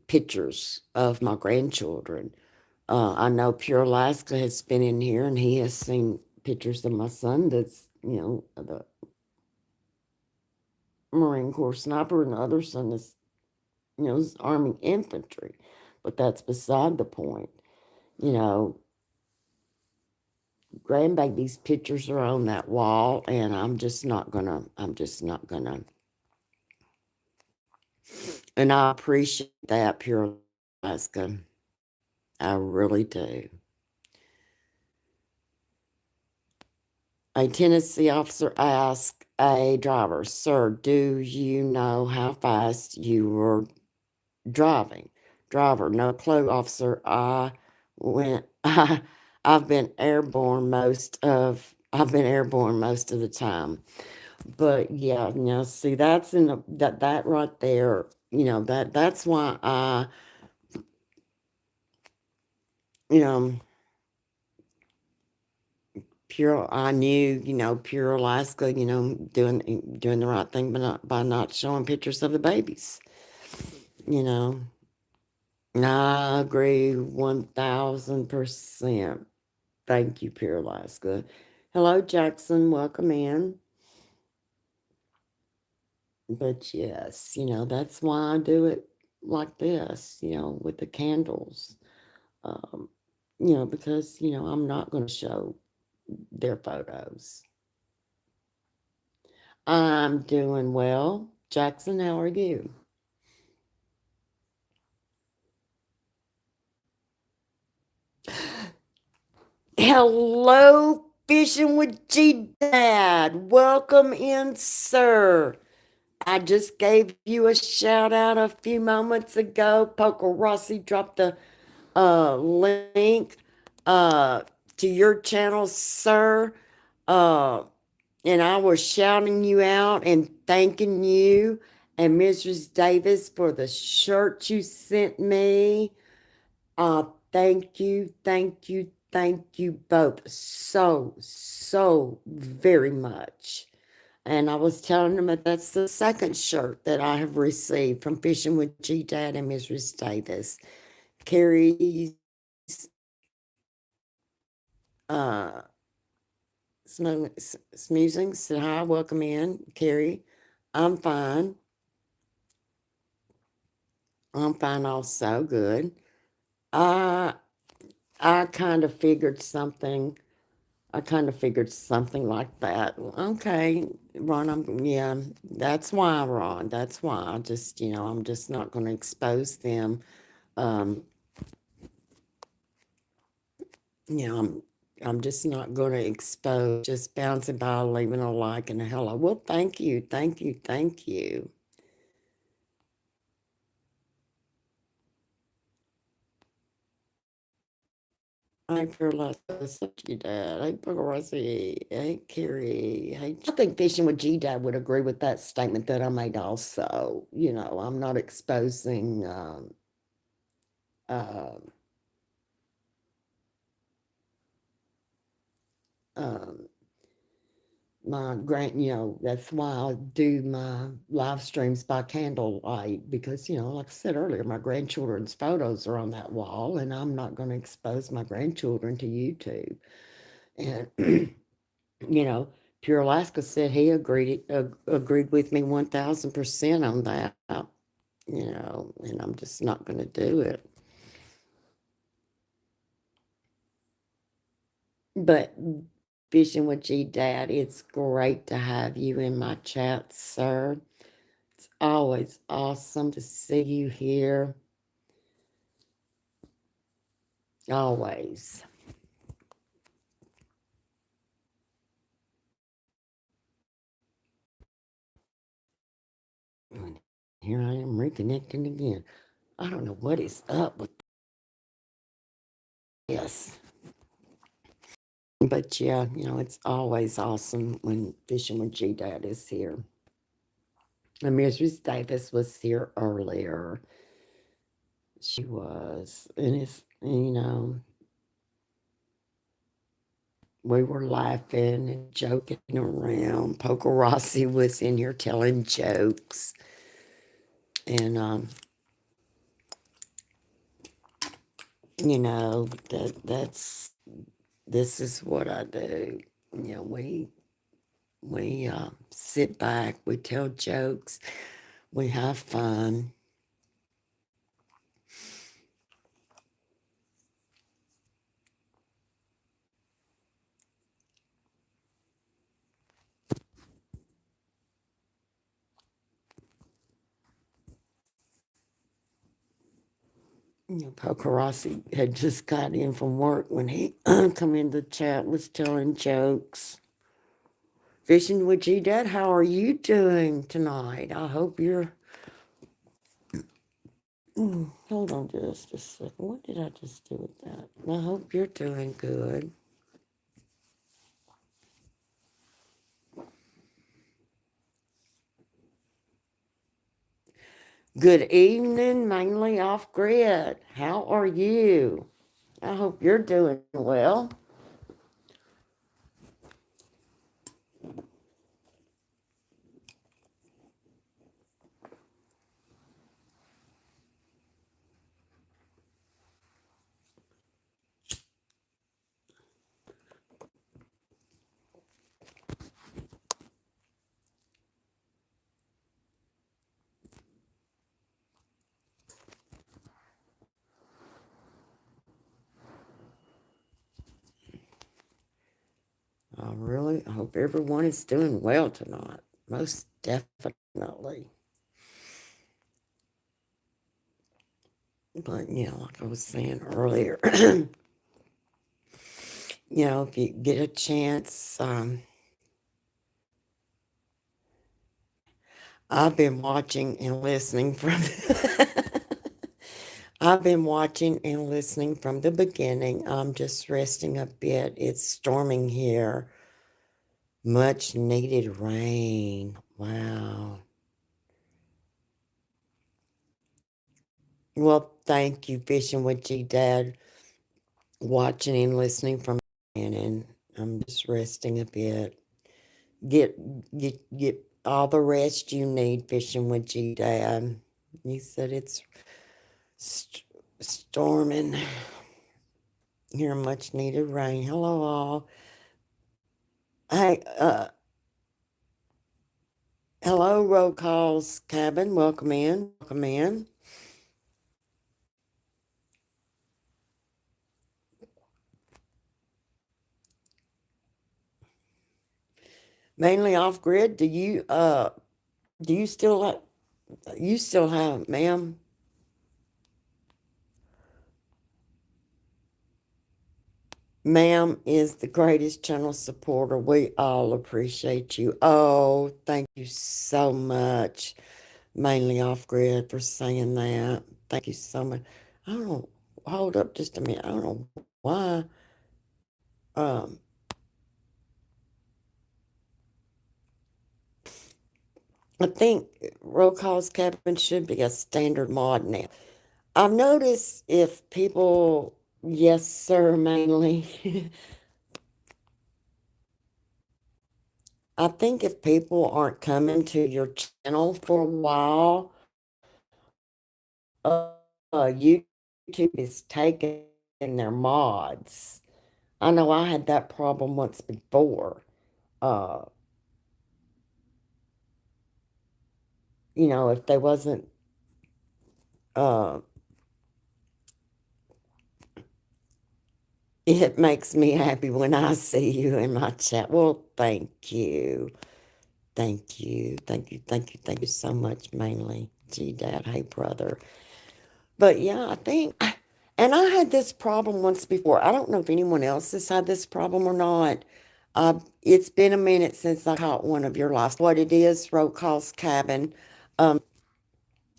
pictures of my grandchildren. I know Pure Alaska has been in here and he has seen pictures of my son that's, the Marine Corps sniper, and the other son is, is Army infantry. But that's beside the point. You know, grandbaby's pictures are on that wall, and I'm just not gonna And I appreciate that, Pure Alaska. I really do. A Tennessee officer asked a driver, "Sir, do you know how fast you were driving?" Driver, "No clue, officer. Went I've been airborne most of the time." But yeah, see, that's in that right there, that's why you know, I knew, Pure Alaska, doing the right thing by not showing pictures of the babies, you know. And I agree 1000%. Thank you, Pure Alaska. Hello, Jackson. Welcome in. But yes, that's why I do it like this, with the candles. Um, because, I'm not going to show their photos. I'm doing well. Jackson, how are you? Hello, Fishing with G Dad. Welcome in, sir. I just gave you a shout out a few moments ago. Poker Rossi dropped the link uh, to your channel, sir. Uh, and I was shouting you out and thanking you and Mrs. Davis for the shirt you sent me. Thank you, thank you, thank you both so, so very much. And I was telling them that that's the second shirt that I have received from Fishing with G Dad and Mrs. Davis. Carrie's uh, smoozing said, "Hi, welcome in, Carrie. I'm fine. I'm fine also. Good. I I kind of figured something. I kind of figured something like that. Okay, Ron. Yeah. That's why, Ron. That's why. I'm just not going to expose them. Um, you know, I'm just not going to expose just bouncing by, leaving a like and a hello. Well, thank you, thank you, thank you. Hey, Fearless, you Dad. Hey, Rossi. Hey, Carrie. Hey, I think Fishing with G Dad would agree with that statement that I made also. I'm not exposing uh, um, my that's why I do my live streams by candlelight because, like I said earlier, my grandchildren's photos are on that wall and I'm not going to expose my grandchildren to YouTube. And, you know, Pure Alaska said he agreed with me 1000% on that, and I'm just not going to do it. But Fishing with G Dad, it's great to have you in my chat, sir. It's always awesome to see you here. Always. And here I am reconnecting again. I don't know what is up with this. But yeah, it's always awesome when Fishing with G Dad is here. And Mrs. Davis was here earlier. She was. And we were laughing and joking around. Poker Rossi was in here telling jokes. And, that's this is what I do. We sit back, we tell jokes, we have fun. Pokerossi had just got in from work when he come in the chat, was telling jokes. Fishing with G Dad, how are you doing tonight? I hope you're. Hold on just a second. What did I just do with that? I hope you're doing good. Good evening, mainly off grid. How are you? I hope you're doing well. I really hope everyone is doing well tonight. Most definitely. But, like I was saying earlier, if you get a chance, I've been watching and listening from. I've been watching and listening from the beginning. I'm just resting a bit. It's storming here. Much needed rain. Wow. Well, thank you, Fishing with G Dad. Watching and listening from and I'm just resting a bit. Get get all the rest you need, Fishing with G Dad. You said it's storming here, much needed rain. Hello all. Hey, hello, Roll Calls Cabin. Welcome in. Welcome in. Mainly off grid. Do you still have, ma'am? Ma'am is the greatest channel supporter. We all appreciate you. Oh, thank you so much, Mainly Off Grid, for saying that. Thank you so much. I don't know. Hold up just a minute. I don't know why. Um, I think Roll Calls Cabin should be a standard mod now. I've noticed if people, yes, sir, mainly. I think if people aren't coming to your channel for a while, uh, YouTube is taking their mods. I know I had that problem once before. Uh, if they wasn't, uh, it makes me happy when I see you in my chat. Well, thank you. Thank you. Thank you. Thank you. Thank you so much, mainly. Gee, Dad. Hey, brother. But yeah, I think, and I had this problem once before. I don't know if anyone else has had this problem or not. It's been a minute since I caught one of your lives. What it is, Roll Calls Cabin. But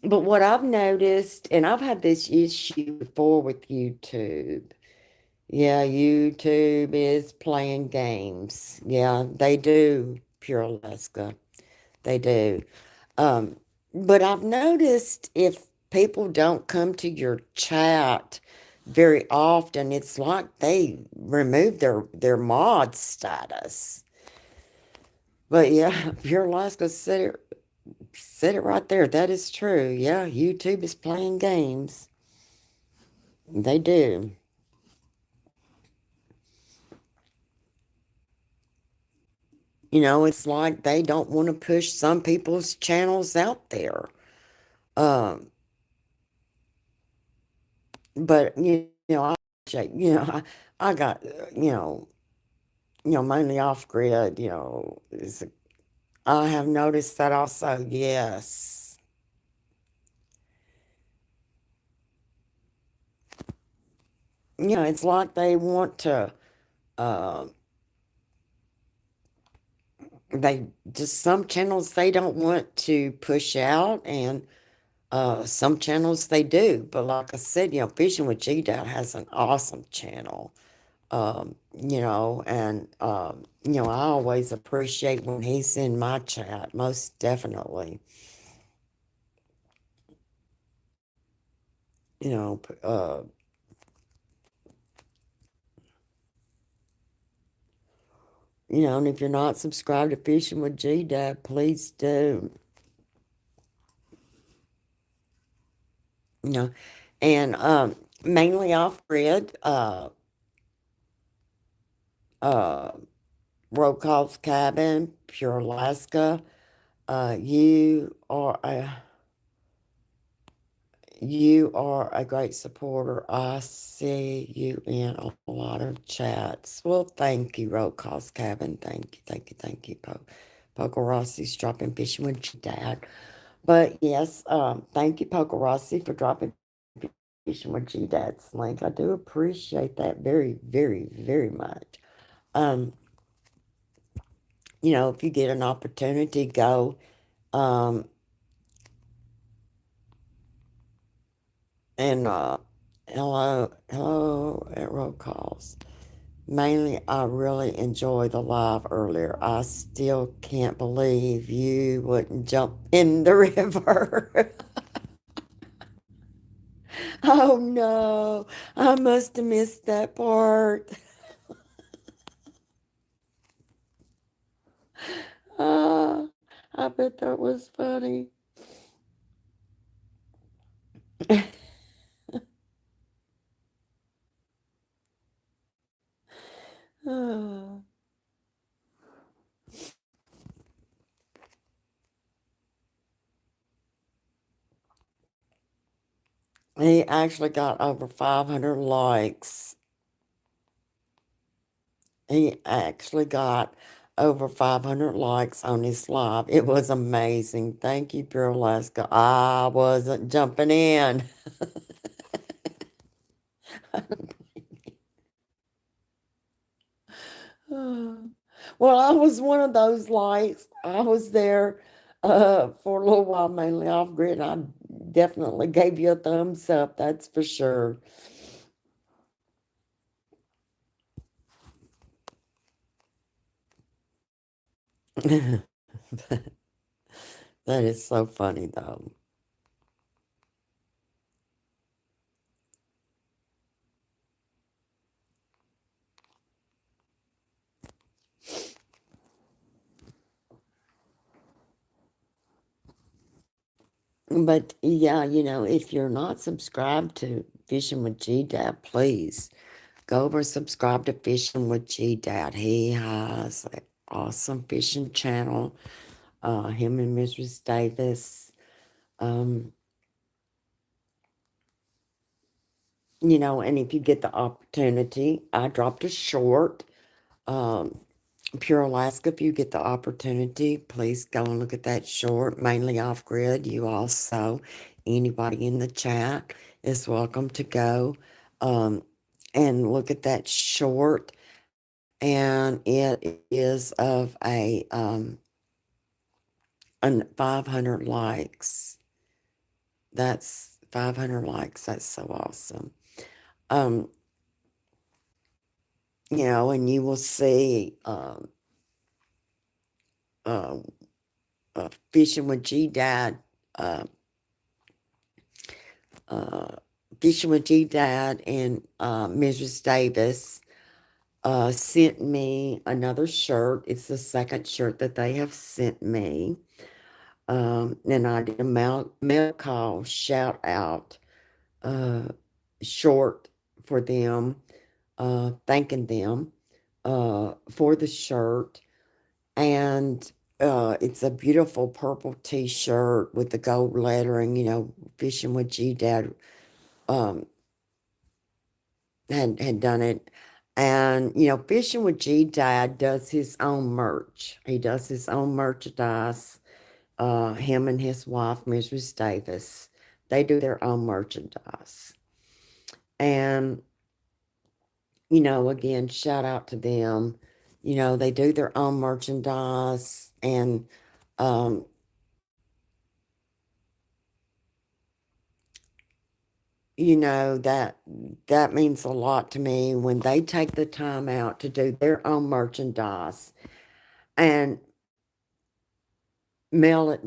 what I've noticed, and I've had this issue before with YouTube. Yeah, YouTube is playing games. Yeah, they do, Pure Alaska. They do. Um, but I've noticed if people don't come to your chat very often, it's like they remove their mod status. But yeah, Pure Alaska said it right there. That is true. Yeah, YouTube is playing games. They do. It's like they don't want to push some people's channels out there. Um, but I appreciate, I got, mainly off grid, I have noticed that also, yes. it's like they want to, uh, they just, some channels they don't want to push out, and some channels they do. But like I said, Fishing with G Dad has an awesome channel. And I always appreciate when he's in my chat, most definitely. You know, p- uh, and if you're not subscribed to Fishing with G Dad, please do. You know, and mainly off grid, uh, Road Calls Cabin, Pure Alaska. You are a great supporter. I see you in a lot of chats. Well, thank you, Road Calls Cabin. Thank you, thank you, thank you, Poco Rossi's dropping Fishing with your dad. But yes, thank you, Poco Rossi, for dropping Fishing with G Dad's link. I do appreciate that very, very, very much. Um, if you get an opportunity, go. Um, and hello at Road Calls. Mainly, I really enjoyed the live earlier. I still can't believe you wouldn't jump in the river. Oh no, I must have missed that part. Ah, I bet that was funny. Ah. He actually got over 500 likes. He actually got over 500 likes on his live. It was amazing. Thank you, Pure Alaska. I wasn't jumping in. Well, I was one of those lights. I was there for a little while, mainly off grid. I definitely gave you a thumbs up, that's for sure. That is so funny, though. But yeah, if you're not subscribed to Fishing with G Dad, please go over and subscribe to Fishing with G Dad. He has an awesome fishing channel. Him and Mrs. Davis. Um, and if you get the opportunity, I dropped a short. Um, Pure Alaska, if you get the opportunity, please go and look at that short, mainly off grid. You also, anybody in the chat is welcome to go and look at that short. And it is of an 500 likes. That's 500 likes. That's so awesome. Um, and you will see uh, Fishing with G Dad, uh, uh, Fishing with G Dad and Mrs. Davis sent me another shirt. It's the second shirt that they have sent me. And I did a mail call shout out uh, short for them, thanking them for the shirt. And it's a beautiful purple t-shirt with the gold lettering, Fishing with G Dad um, had done it. And, Fishing with G Dad does his own merch. He does his own merchandise. Him and his wife, Mrs. Davis, they do their own merchandise. And again, shout out to them. They do their own merchandise, and um, that means a lot to me when they take the time out to do their own merchandise and mail it,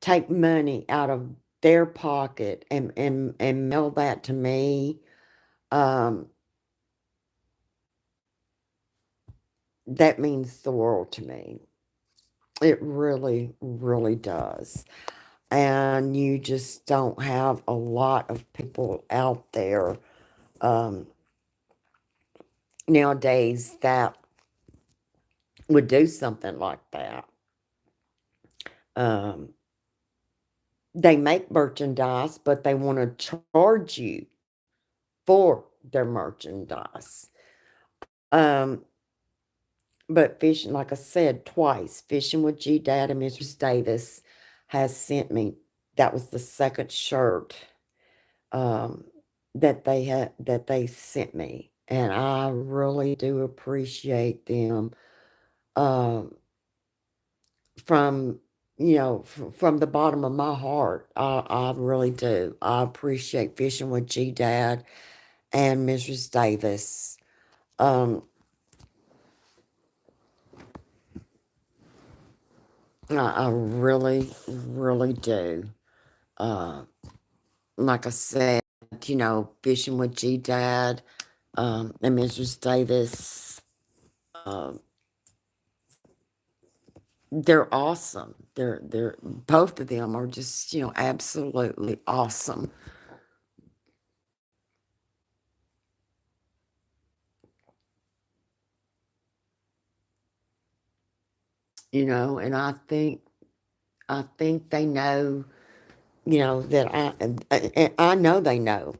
take money out of their pocket and mail that to me. Um, that means the world to me. It really, really does. And you just don't have a lot of people out there um, nowadays that would do something like that. Um, they make merchandise, but they want to charge you for their merchandise. Um, but fishing, like I said twice, Fishing with G Dad and Mrs. Davis has sent me. That was the second shirt um, that they sent me, and I really do appreciate them. Um, from from the bottom of my heart, I really do. I appreciate Fishing with G Dad and Mrs. Davis. Um, I really, really do. Uh, like I said, Fishing with G Dad and Mrs. Davis, um, they're awesome. They're both of them are just absolutely awesome. And I think they know. That I know they know.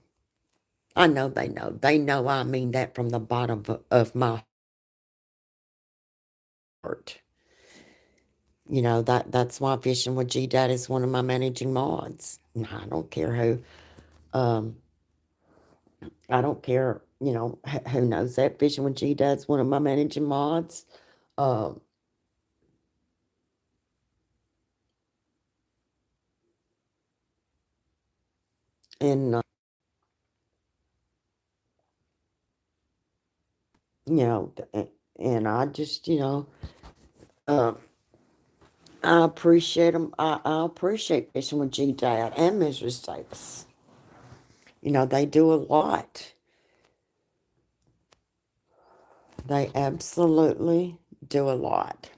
I know they know. They know I mean that from the bottom of my heart. That's why Fishing with G Dad is one of my managing mods. I don't care who. Um, I don't care. Who knows that Fishing with G Dad's one of my managing mods. Um, and and I just um, I appreciate them. I appreciate Fishing with G Dad and Mrs. Davis. They do a lot. They absolutely do a lot.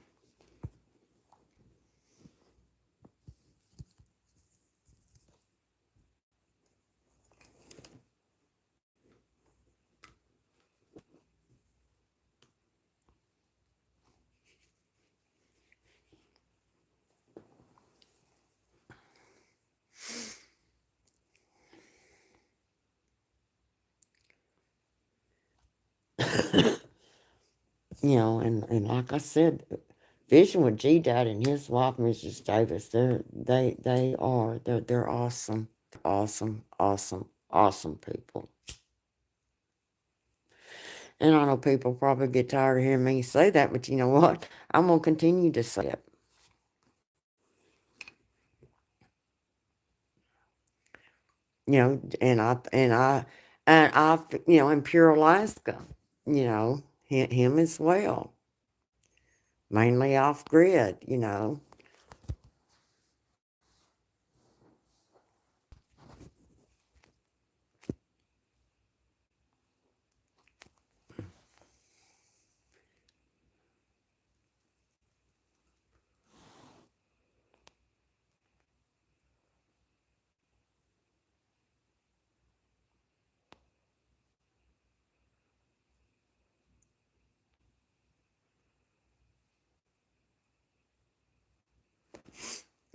And like I said, Fishing with G Dad and his wife, Mrs. Davis, they're awesome. Awesome, awesome, awesome people. And I know people probably get tired of hearing me say that, but you know what? I'm gonna continue to say it. And I in Pure Alaska, him as well, mainly off grid.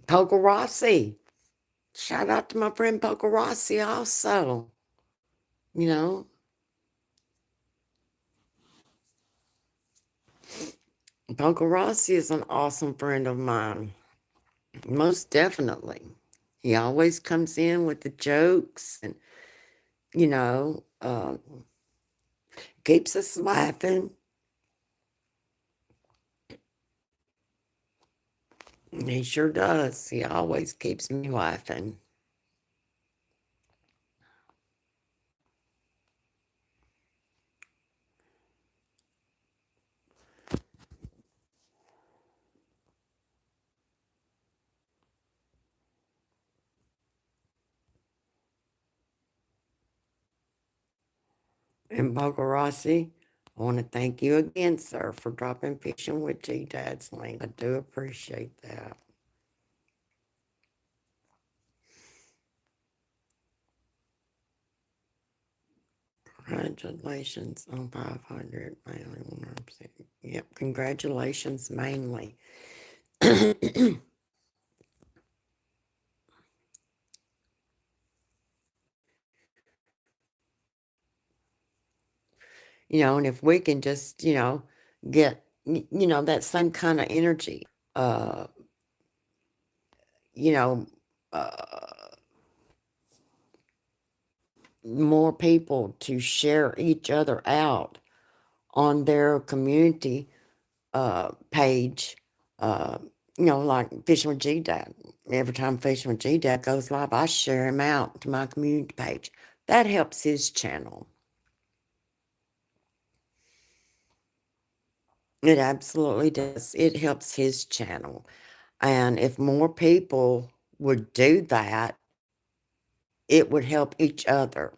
Poker Rossi. Shout out to my friend Poker Rossi also. You know, Poker Rossi is an awesome friend of mine. Most definitely. He always comes in with the jokes and you know, keeps us laughing. He sure does. He always keeps me laughing. And Bogarossi, I want to thank you again, sir, for dropping Fishing with G Dad's link. I do appreciate that. Congratulations on 500, mainly 100%. Yep, congratulations, mainly. And if we can just, get, that same kind of energy, uh, you know, uh, more people to share each other out on their community page, uh, like Fishing with G Dad. Every time Fishing with G Dad goes live, I share him out to my community page. That helps his channel. It absolutely does. It helps his channel. And if more people would do that, it would help each other.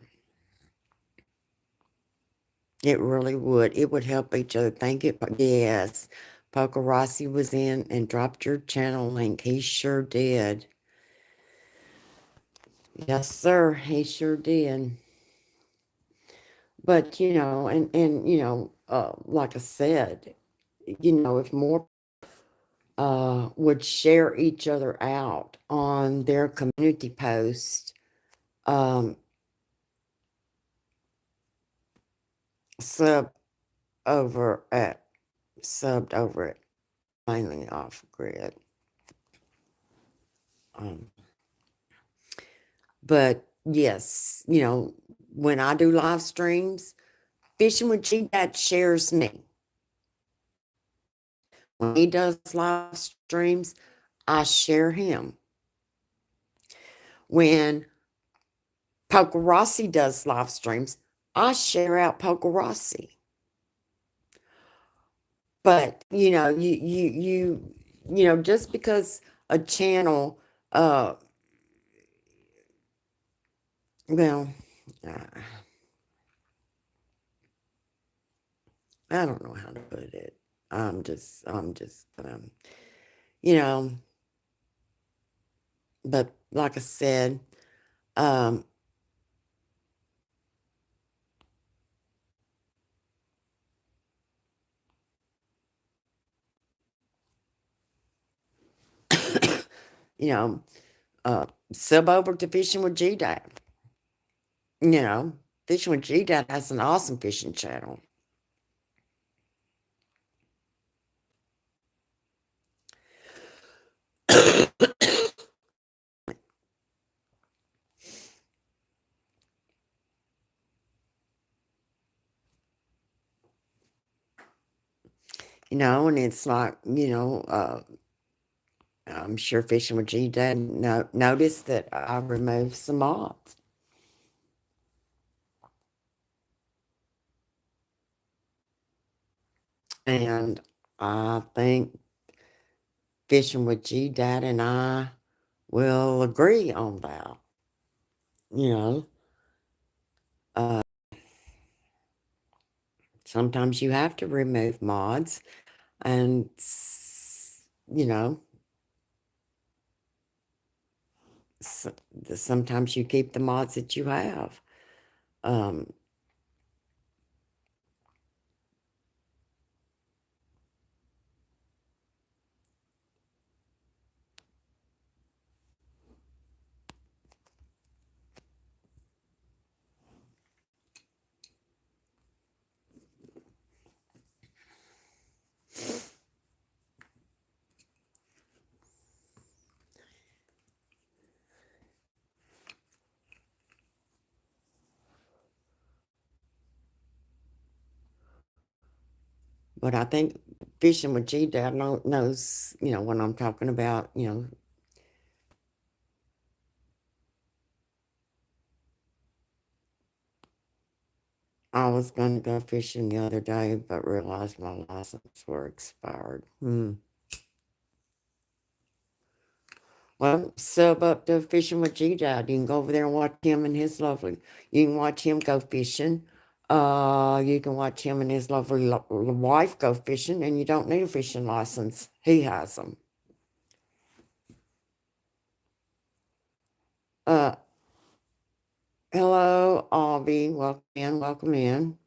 It really would. It would help each other. Thank you. Yes. Poker Rossi was in and dropped your channel link. He sure did. Yes, sir. He sure did. But, like I said, if more would share each other out on their community post, um, sub over at subbed over it, mainly off grid. Um, but yes, when I do live streams, Fishing with G Dad shares me. When he does live streams, I share him. When Poker Rossi does live streams, I share out Poker Rossi. But just because a channel, uh, well, uh, I don't know how to put it. I'm just, you know, but like I said, um, you know, sub over to Fishing with G Dad. You know, Fishing with G Dad has an awesome fishing channel. And it's like, I'm sure Fishing with G Dad noticed that I removed some mods. And I think Fishing with G Dad and I will agree on that. You know, uh, sometimes you have to remove mods, and, you know, sometimes you keep the mods that you have. Um, But I think fishing with G Dad knows, what I'm talking about, I was going to go fishing the other day, but realized my license were expired. Well, sub up to Fishing with G Dad. You can go over there and watch him and his lovely. You can watch him go fishing. You can watch him and his lovely wife go fishing, and you don't need a fishing license. He has them. Uh, Hello, Albie. Welcome in. Welcome in.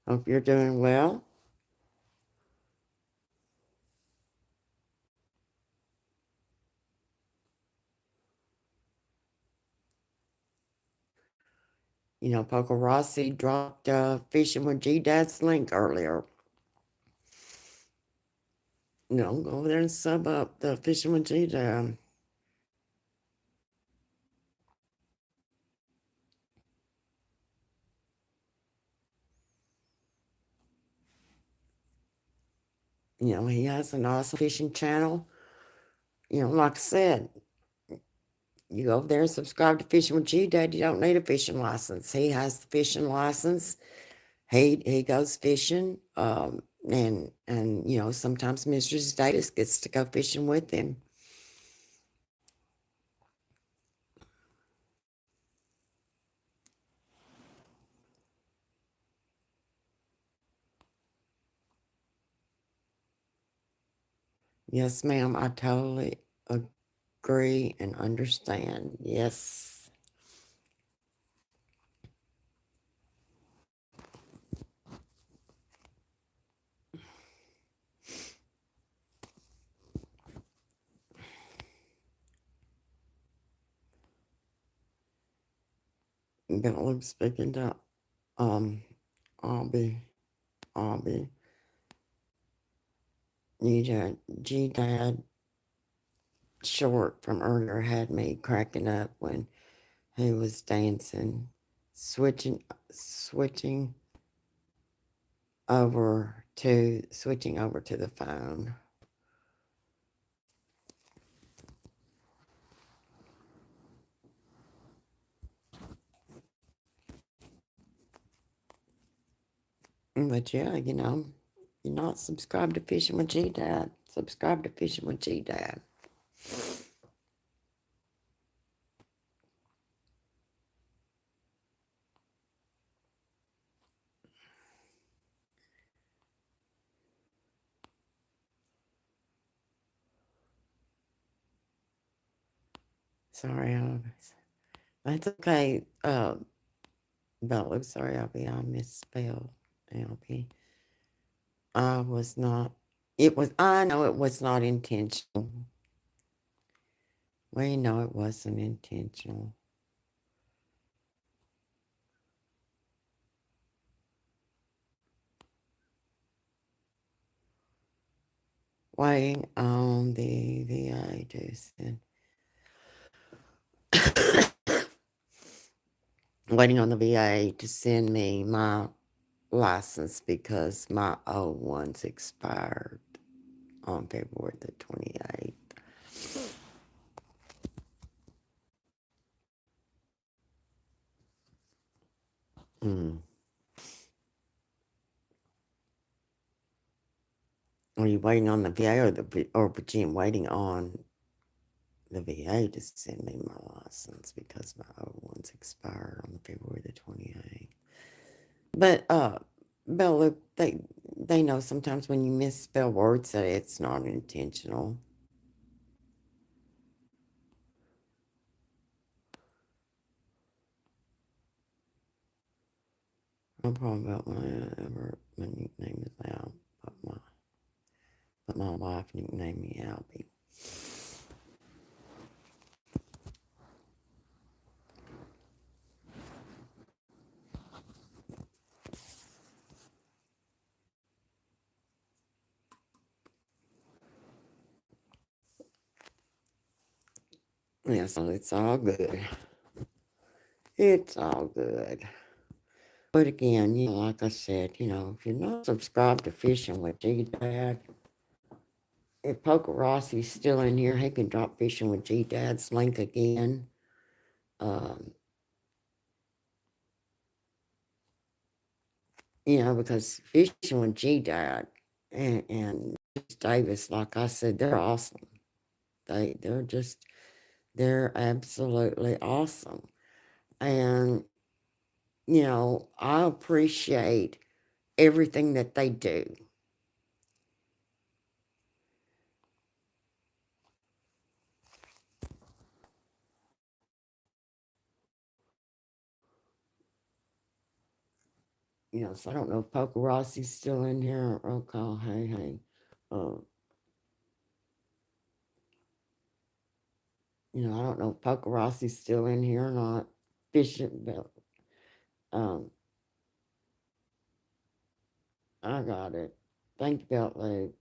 Hope you're doing well. Poco Rossi dropped Fishing with G Dad's link earlier. Go over there and sub up the Fishing with G Dad. He has an awesome fishing channel. Like I said, you go over there and subscribe to Fishing with G Dad. You don't need a fishing license. He has the fishing license. He goes fishing. And sometimes Mrs. Davis gets to go fishing with him. Yes, ma'am. I totally agree and understand. Yes. Bentley speaking to Albie. G Dad short from earlier had me cracking up when he was dancing, switching switching over to the phone. But yeah, you're not subscribed to Fishing with G Dad. Subscribe to Fishing with G Dad. Sorry, that's okay. Bella, sorry, I misspelled LP. I was not. I know it was not intentional. We know it wasn't intentional. Waiting on the VA to send. Waiting on the VA to send me my license because my old one's expired on February the 28th. Are you waiting on the VA or Virginia waiting on the VA to send me my license because my old one's expired on February the 28th? But Bella, they know sometimes when you misspell words that it's not intentional. I'm probably about my nickname is Al, but my wife nicknamed me Albie. Yeah, so it's all good. It's all good. But again, like I said, if you're not subscribed to Fishing with G Dad, if Poker Rossi's still in here, he can drop Fishing with G Dad's link again. Um, because Fishing with G Dad and Davis, like I said, they're awesome. They're absolutely awesome. And, I appreciate everything that they do. So I don't know if Poker Rossi's still in here. Okay, hey. Uh, I don't know if Poker Rossi's still in here or not. Fishing, but um, I got it. Thank you, Belt Luke.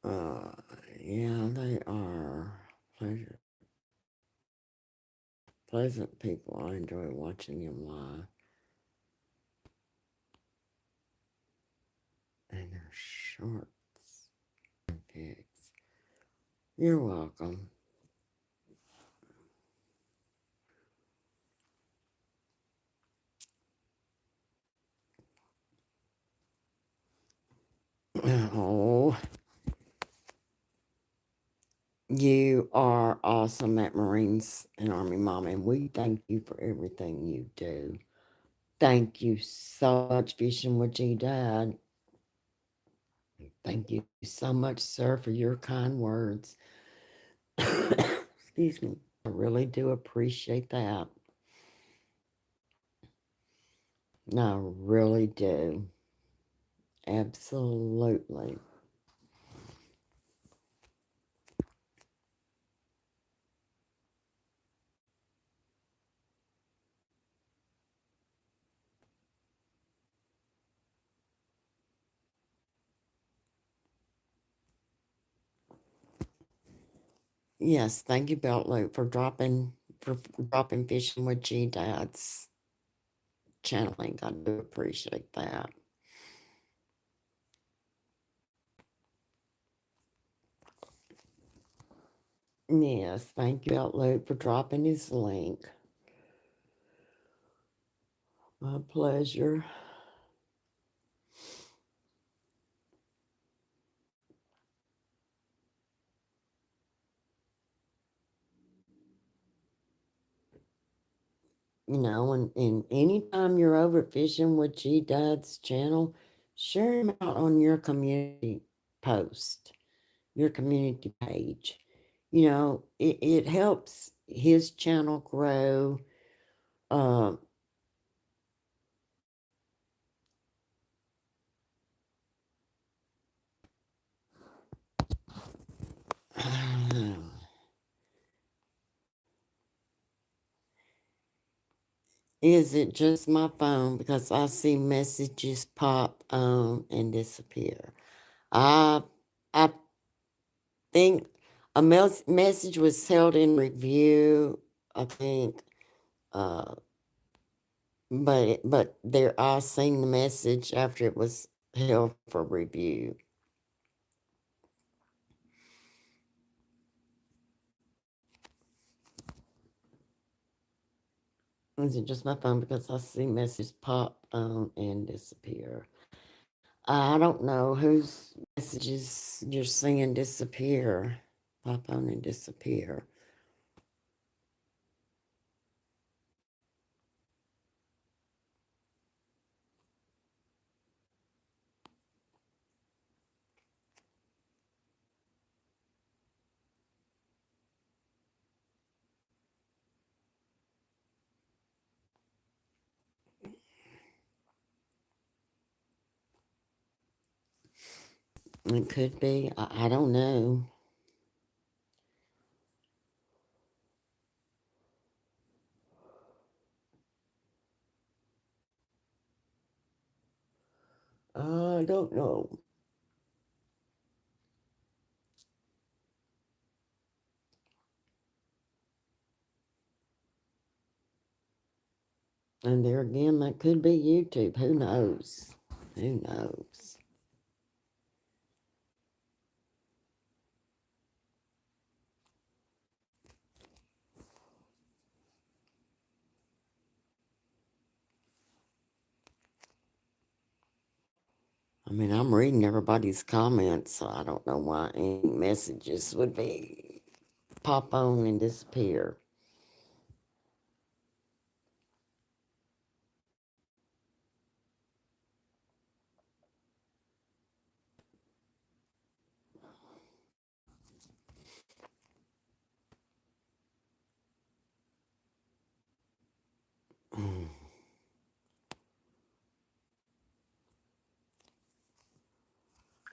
Uh, yeah, they are pleasant people. I enjoy watching them live. And their shorts and pics. You're welcome. Oh, you are awesome at Marines and Army Mom, and we thank you for everything you do. Thank you so much, Fishing with G Dad. Thank you so much, sir, for your kind words. Excuse me. I really do appreciate that. I really do. Absolutely. Yes, thank you, Belt Loop, for dropping Fishing with G Dad's channel link. I do appreciate that. Yes, thank you, Belt Loop, for dropping his link. My pleasure. And anytime you're over Fishing with G Dad's channel, share him out on your community post, your community page. It helps his channel grow. Uh, is it just my phone? Because I see messages pop on and disappear. I I think a message was held in review. I think, uh, but there I seen the message after it was held for review. Is it just my phone? Because I see messages pop on and disappear. I don't know whose messages you're seeing disappear, pop on and disappear. It could be. I don't know. I don't know. And there again, that could be YouTube. Who knows? Who knows? I mean, I'm reading everybody's comments, so I don't know why any messages would be pop on and disappear.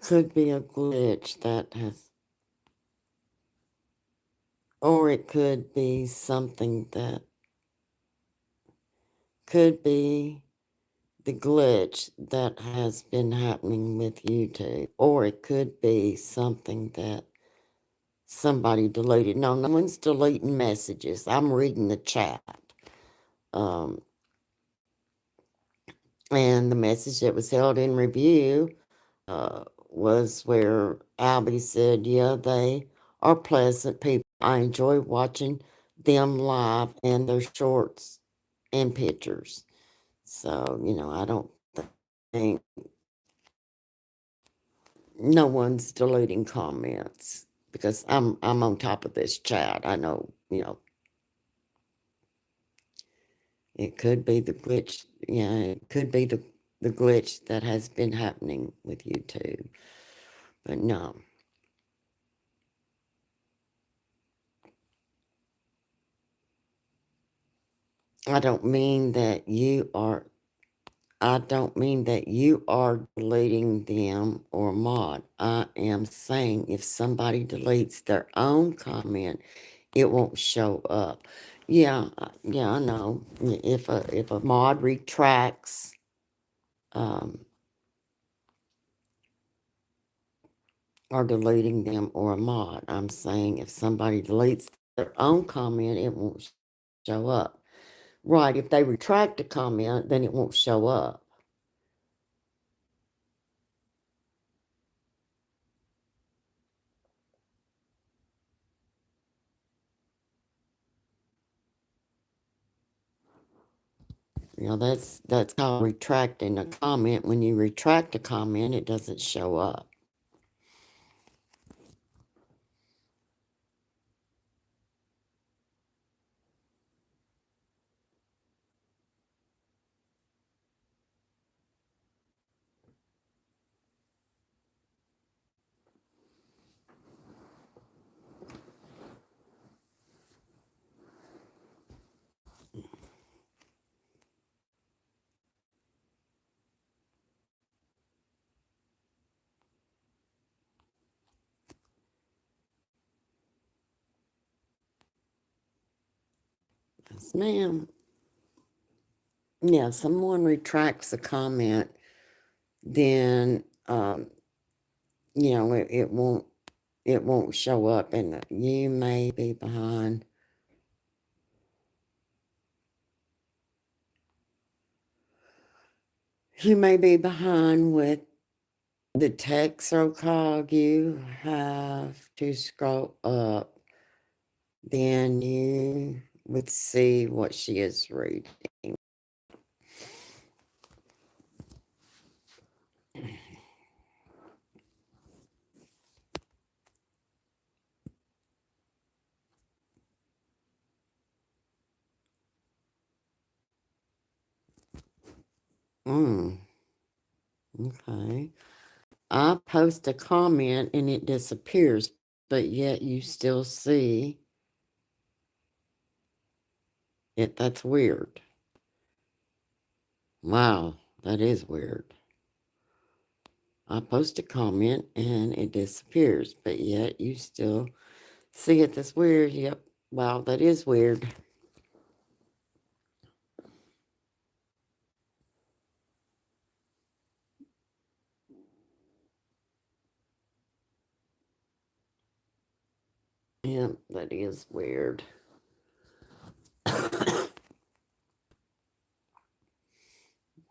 Could be a glitch that has, or it could be something that could be the glitch that has been happening with YouTube, or it could be something that somebody deleted. No, no one's deleting messages. I'm reading the chat. Um, and the message that was held in review was where Albie said, yeah, they are pleasant people. I enjoy watching them live and their shorts and pictures. So, I don't think no one's deleting comments because I'm on top of this chat. I know, it could be the glitch. Yeah, it could be the glitch that has been happening with YouTube. But no, I don't mean that you are I don't mean that you are deleting them or mod. I am saying if somebody deletes their own comment, it won't show up. Yeah, yeah, I know. If a mod retracts, um, or deleting them or a mod, I'm saying if somebody deletes their own comment, it won't show up. Right? If they retract a comment, then it won't show up. That's called retracting a comment. When you retract a comment, it doesn't show up. Yes, ma'am. Yeah, if someone retracts a comment, then it won't show up, and you may be behind. You may be behind with the text so called. You have to scroll up, then you would see what she is reading. Mm, okay. I post a comment and it disappears, but yet you still see it. That's weird. Wow, that is weird. I post a comment and it disappears, but yet you still see it. That's weird. Yep. Wow, that is weird. Yep, that is weird.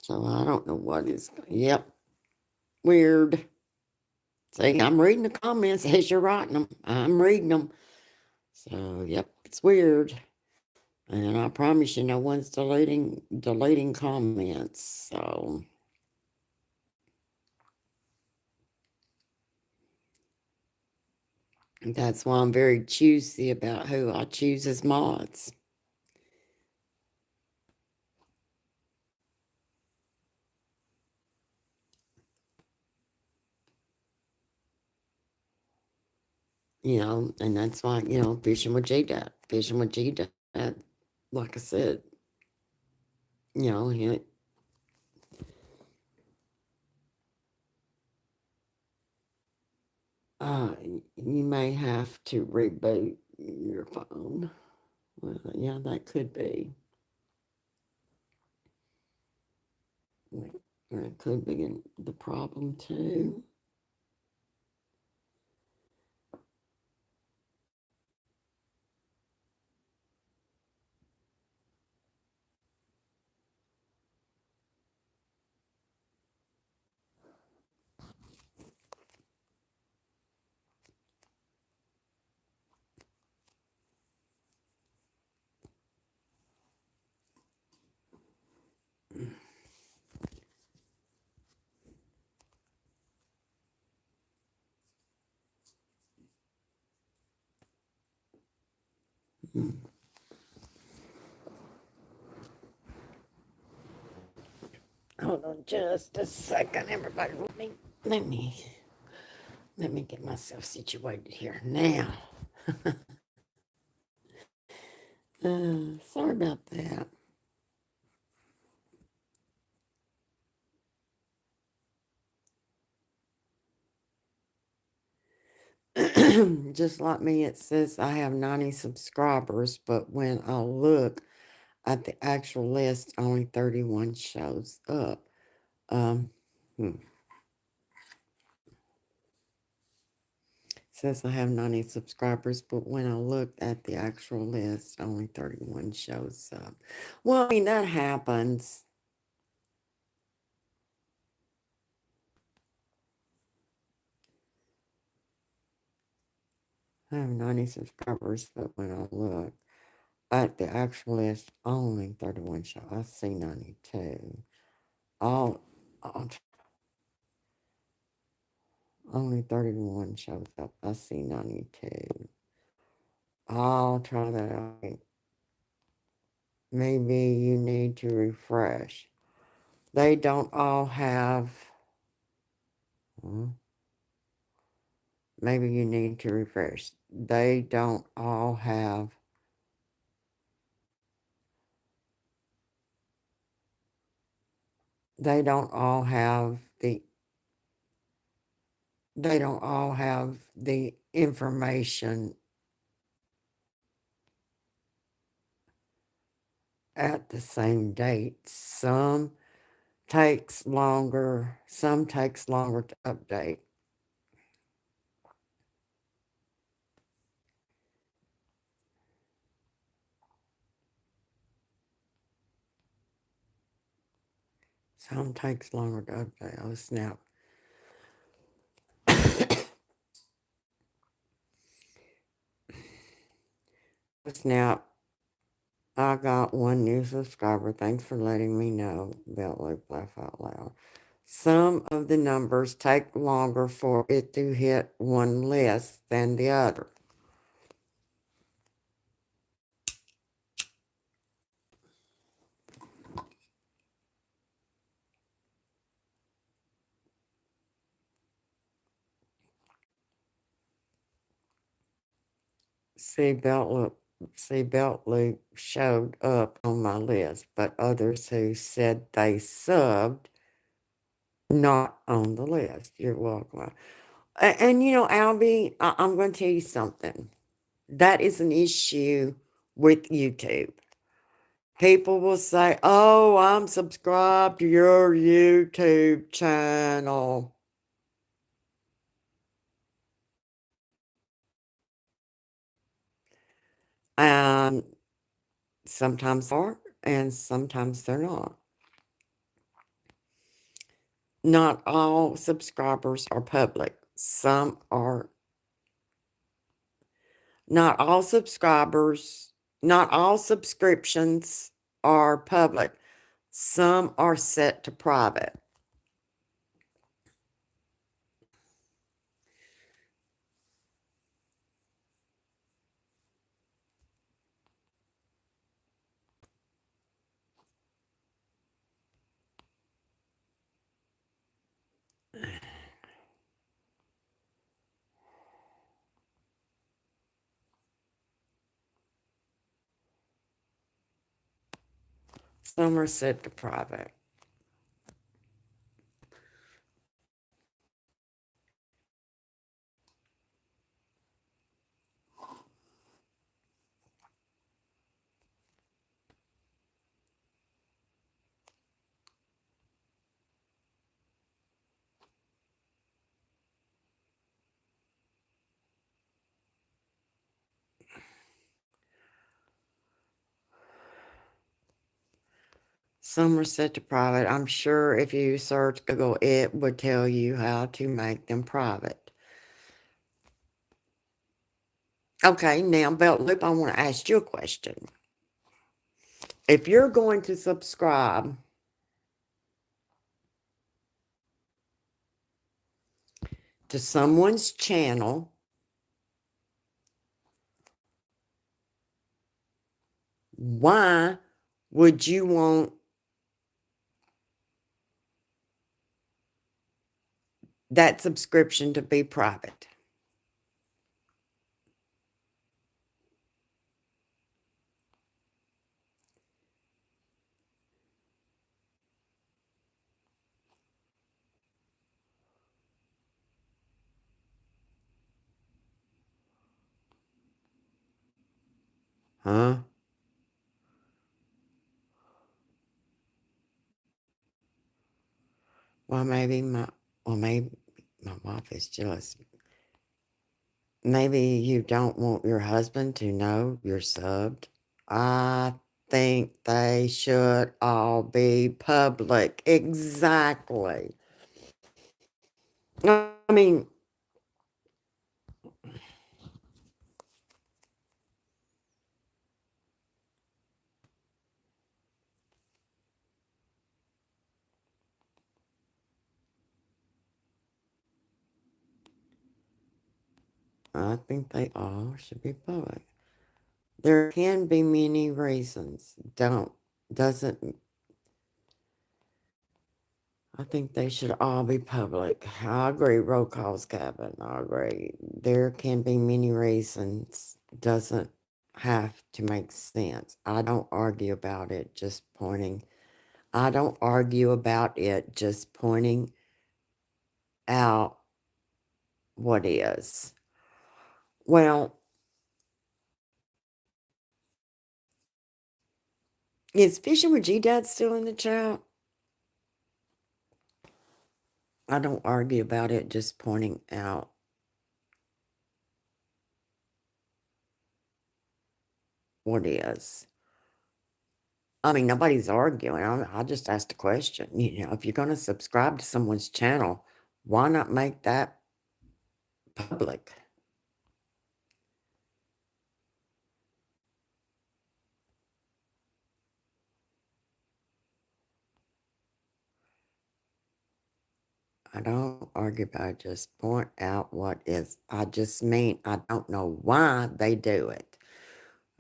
So I don't know what is. Yep, weird. See, I'm reading the comments as you're writing them. I'm reading them. So yep, it's weird. And I promise you, no one's deleting comments. So that's why I'm very choosy about who I choose as mods. And that's why, fishing with G-Dad. Fishing with G-Dad, like I said, you know, he, you may have to reboot your phone. Well, yeah, that could be. Or it could be the problem too. Hold on just a second, everybody. Let me let me get myself situated here now. Sorry about that. Just like me, it says I have 90 subscribers, but when I look at the actual list, only 31 shows up. Um, hmm. Says I have 90 subscribers, but when I look at the actual list, only 31 shows up. Well, I mean, that happens. I have 90 subscribers, but when I look at the actual list, only 31 shows. I see 92. All, all only 31 shows up. I see 92. I'll try that out. Maybe you need to refresh. They don't all have. Maybe you need to refresh. They don't all have. They don't all have the. They don't all have the information at the same date. Some takes longer to update. Some takes longer to update. Oh, snap. Snap. I got one new subscriber. Thanks for letting me know. Belt Loop, laugh out loud. Some of the numbers take longer for it to hit one list than the other. See, Belt Loop showed up on my list, but others who said they subbed not on the list. You're welcome. And Albie, I'm going to tell you something. That is an issue with YouTube. People will say, "Oh, I'm subscribed to your YouTube channel." And sometimes they are, and sometimes they're not. Not all subscribers are public. Some are not all subscribers, not all subscriptions are public. Some are set to private. Some are set to private. Some are set to private. I'm sure if you search Google, it would tell you how to make them private. Okay, now, Belt Loop, I want to ask you a question. If you're going to subscribe to someone's channel, why would you want that subscription to be private? Huh? Well, maybe my wife is jealous. Maybe you don't want your husband to know you're subbed. I think they should all be public. Exactly. I mean, I think they all should be public. There can be many reasons. Doesn't, I think they should all be public. I agree, roll calls, Kevin. I agree. There can be many reasons. Doesn't have to make sense. I don't argue about it, just pointing out what is. Well, is Fishing with G Dad still in the chat? I don't argue about it, just pointing out what is. I mean, nobody's arguing. I just asked a question. If you're going to subscribe to someone's channel, why not make that public? I don't argue about it, just point out what is. I just mean I don't know why they do it.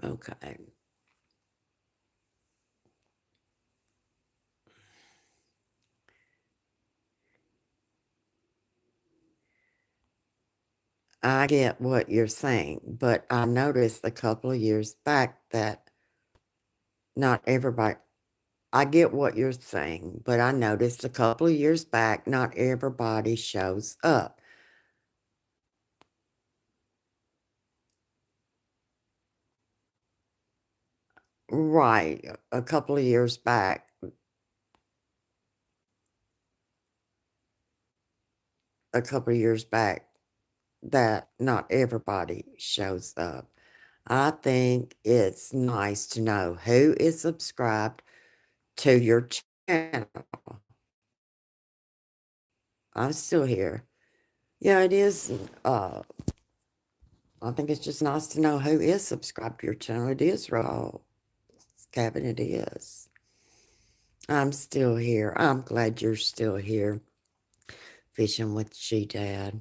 Okay. I get what you're saying, but I noticed a couple of years back that not everybody, I get what you're saying, but I noticed a couple of years back, not everybody shows up. Right. A couple of years back, a couple of years back, that not everybody shows up. I think it's nice to know who is subscribed to your channel. I'm still here. Yeah, it is. I think it's just nice to know who is subscribed to your channel. It is raw. Cabin, it is. I'm still here. I'm glad you're still here fishing with She Dad.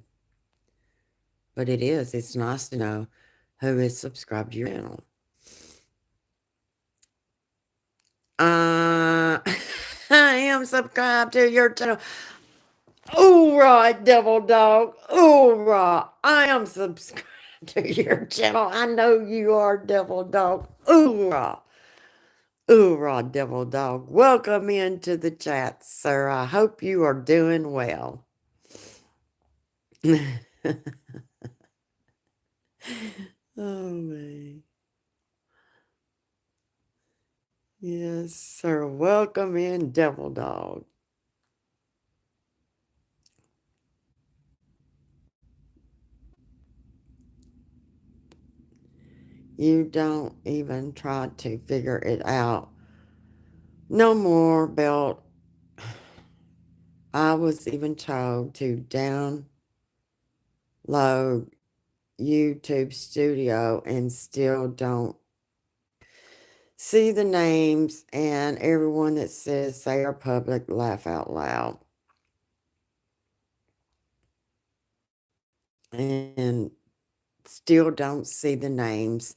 But it is. It's nice to know who is subscribed to your channel. Uh, I am subscribed to your channel. Hoorah, devil dog. Hoorah. I am subscribed to your channel. I know you are, devil dog. Hoorah. Hoorah, devil dog. Welcome into the chat, sir. I hope you are doing well. Oh, man. Yes, sir. Welcome in, devil dog. You don't even try to figure it out. No more, Belt. I was even told to download YouTube Studio and still don't see the names, and everyone that says they are public laugh out loud. And still don't see the names,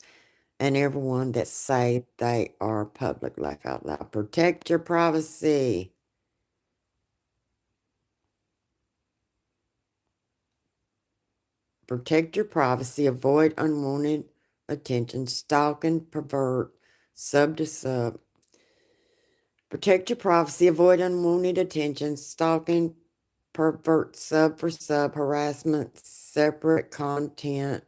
and everyone that say they are public laugh out loud. Protect your privacy. Protect your privacy. Avoid unwanted attention. Stalk and pervert. Sub to sub. Protect your privacy. Avoid unwanted attention. Stalking, pervert, sub for sub, harassment, separate content,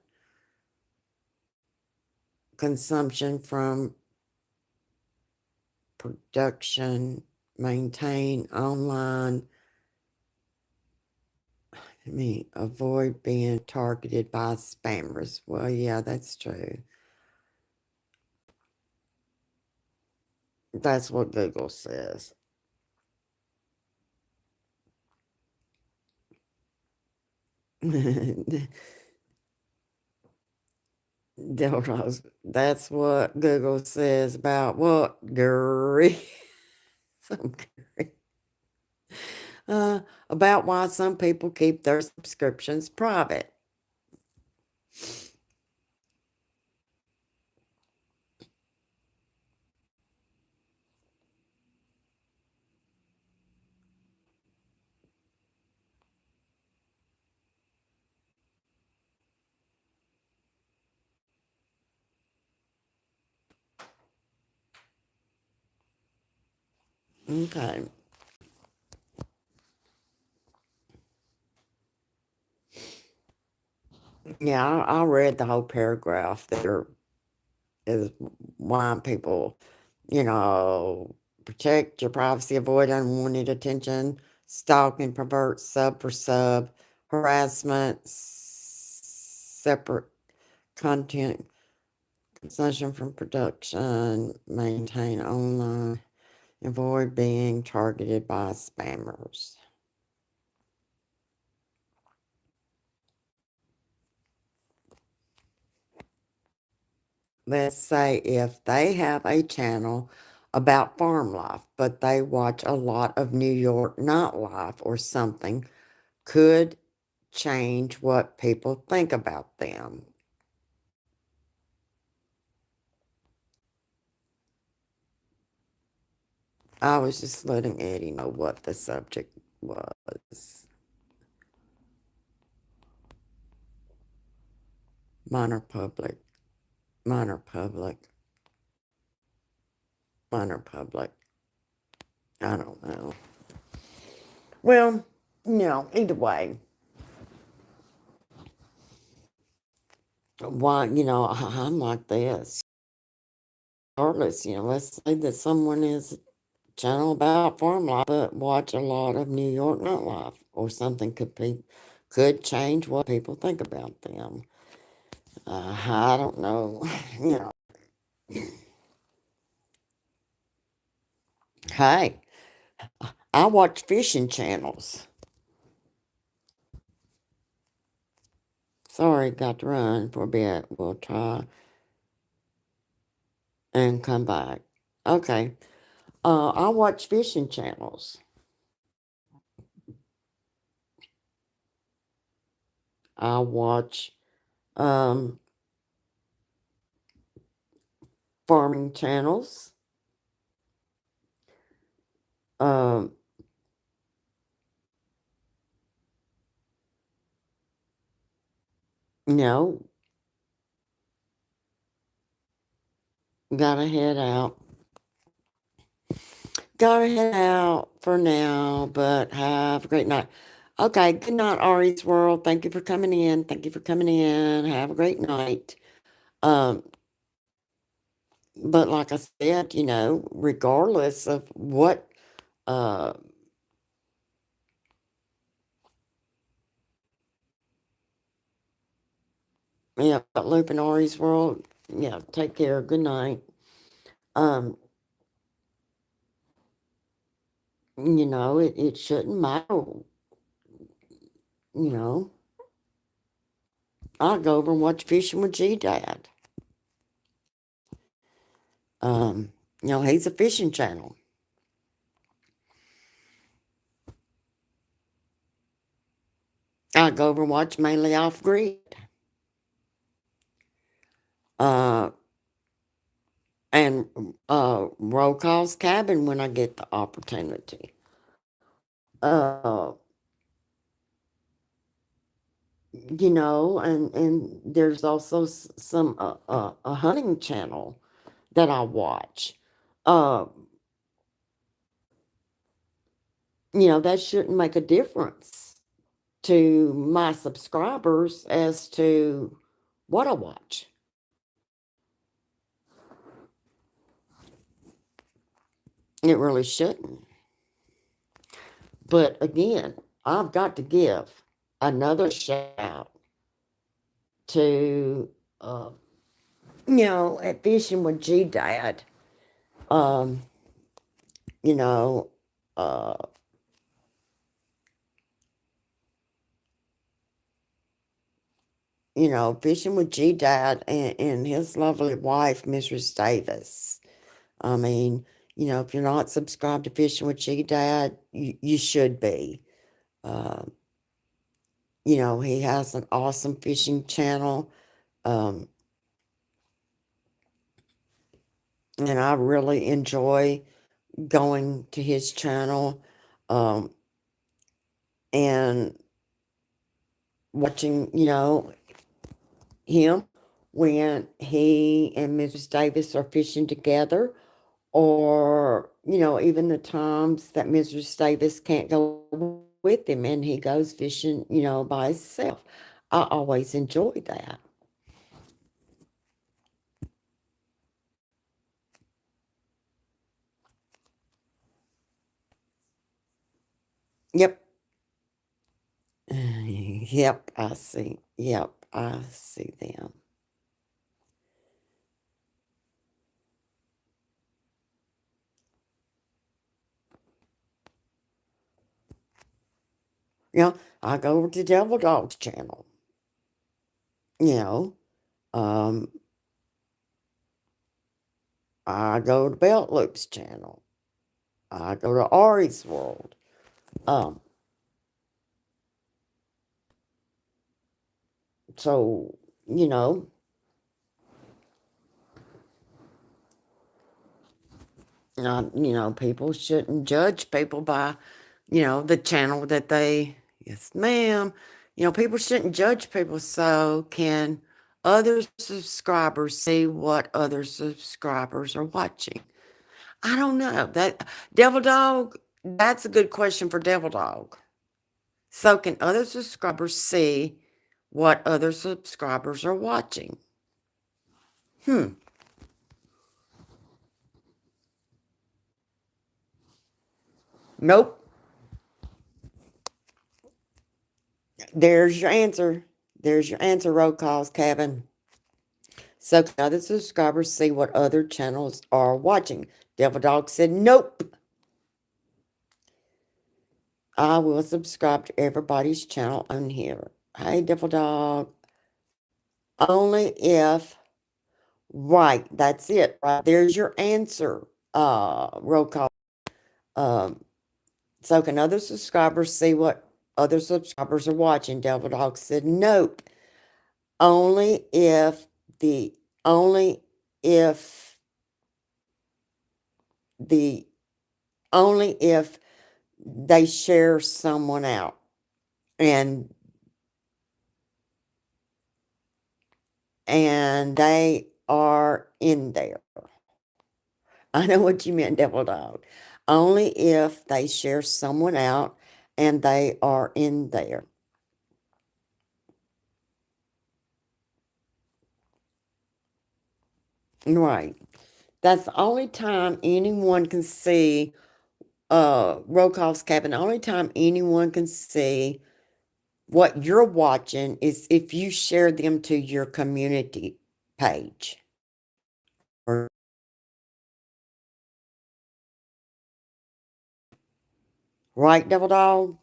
consumption from production, maintain online. Avoid being targeted by spammers. Well, yeah, that's true. That's what Google says. Dildos. That's what Google says about what? Gary. Some Gary. About why some people keep their subscriptions private. Okay. Yeah, I read the whole paragraph. There is why people, protect your privacy, avoid unwanted attention, stalk and pervert, sub for sub, harassment, separate content, consumption from production, maintain online, avoid being targeted by spammers. Let's say if they have a channel about farm life, but they watch a lot of New York nightlife or something, could change what people think about them. I was just letting Eddie know what the subject was. Minor public, minor public, minor public. I don't know. Well, either way, why, I'm like this. Regardless, let's say that someone is a channel about farm life, but watch a lot of New York nightlife, or something could change what people think about them. I don't know. You know, hey, I watch fishing channels. Sorry, got to run for a bit. We'll try and come back. Okay. I watch fishing channels. I watch um, farming channels. Um, you know, gotta head out. Gotta head out for now, but have a great night. Okay, good night, Ari's World. Thank you for coming in. Thank you for coming in. Have a great night. Um, but like I said, regardless of what, uh, yeah, Loop and Ari's World, yeah, take care. Good night. Um, it shouldn't matter, you know. I'll go over and watch Fishing with G Dad. He's a fishing channel. I'll go over and watch Mainly Off Grid. Uh, and Roll Call's Cabin when I get the opportunity. Uh, and there's also some a hunting channel that I watch. Uh, that shouldn't make a difference to my subscribers as to what I watch. It really shouldn't. But again, I've got to give another shout out to, at Fishing with G Dad. Um, you know, uh, Fishing with G Dad and his lovely wife, Mrs. Davis. I mean, if you're not subscribed to Fishing with G Dad, you should be. Uh, he has an awesome fishing channel. Um, and I really enjoy going to his channel and watching, him when he and Mrs. Davis are fishing together, or, even the times that Mrs. Davis can't go with him and he goes fishing, by himself. I always enjoy that. Yep. Yep, I see. Yep, I see them. I go over to Devil Dog's channel. You know, um, I go to Belt Loop's channel. I go to Ari's World. Um, so, you know, people shouldn't judge people by, the channel that they, yes, ma'am. People shouldn't judge people. So, can other subscribers see what other subscribers are watching? I don't know. That Devil Dog, that's a good question for Devil Dog. So can other subscribers see what other subscribers are watching? Hmm. Nope. There's your answer. There's your answer, roll calls, Kevin. So can other subscribers see what other channels are watching? Devil Dog said nope. I will subscribe to everybody's channel on here. Hey, Devil Dog. Only if, right, that's it. Right, there's your answer. Roll call. Um, so can other subscribers see what other subscribers are watching? Devil Dog said nope. Only if the only if the only if they share someone out and they are in there. I know what you meant, Devil Dog. Only if they share someone out and they are in there. Right. That's the only time anyone can see Rokoff's cabin. The only time anyone can see what you're watching is if you share them to your community page. Or, right, Devil Dog?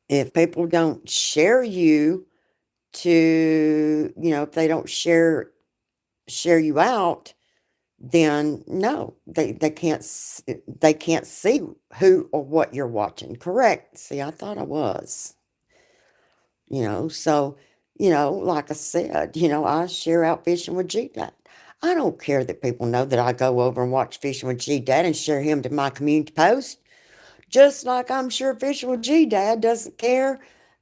If people don't share you to, if they don't share you out, then no, they can't see who or what you're watching. Correct. See, I thought I was. So, like I said, I share out Fishing with G Dad. I don't care that people know that I go over and watch Fishing with G Dad and share him to my community post. Just like I'm sure Fishing with G Dad doesn't care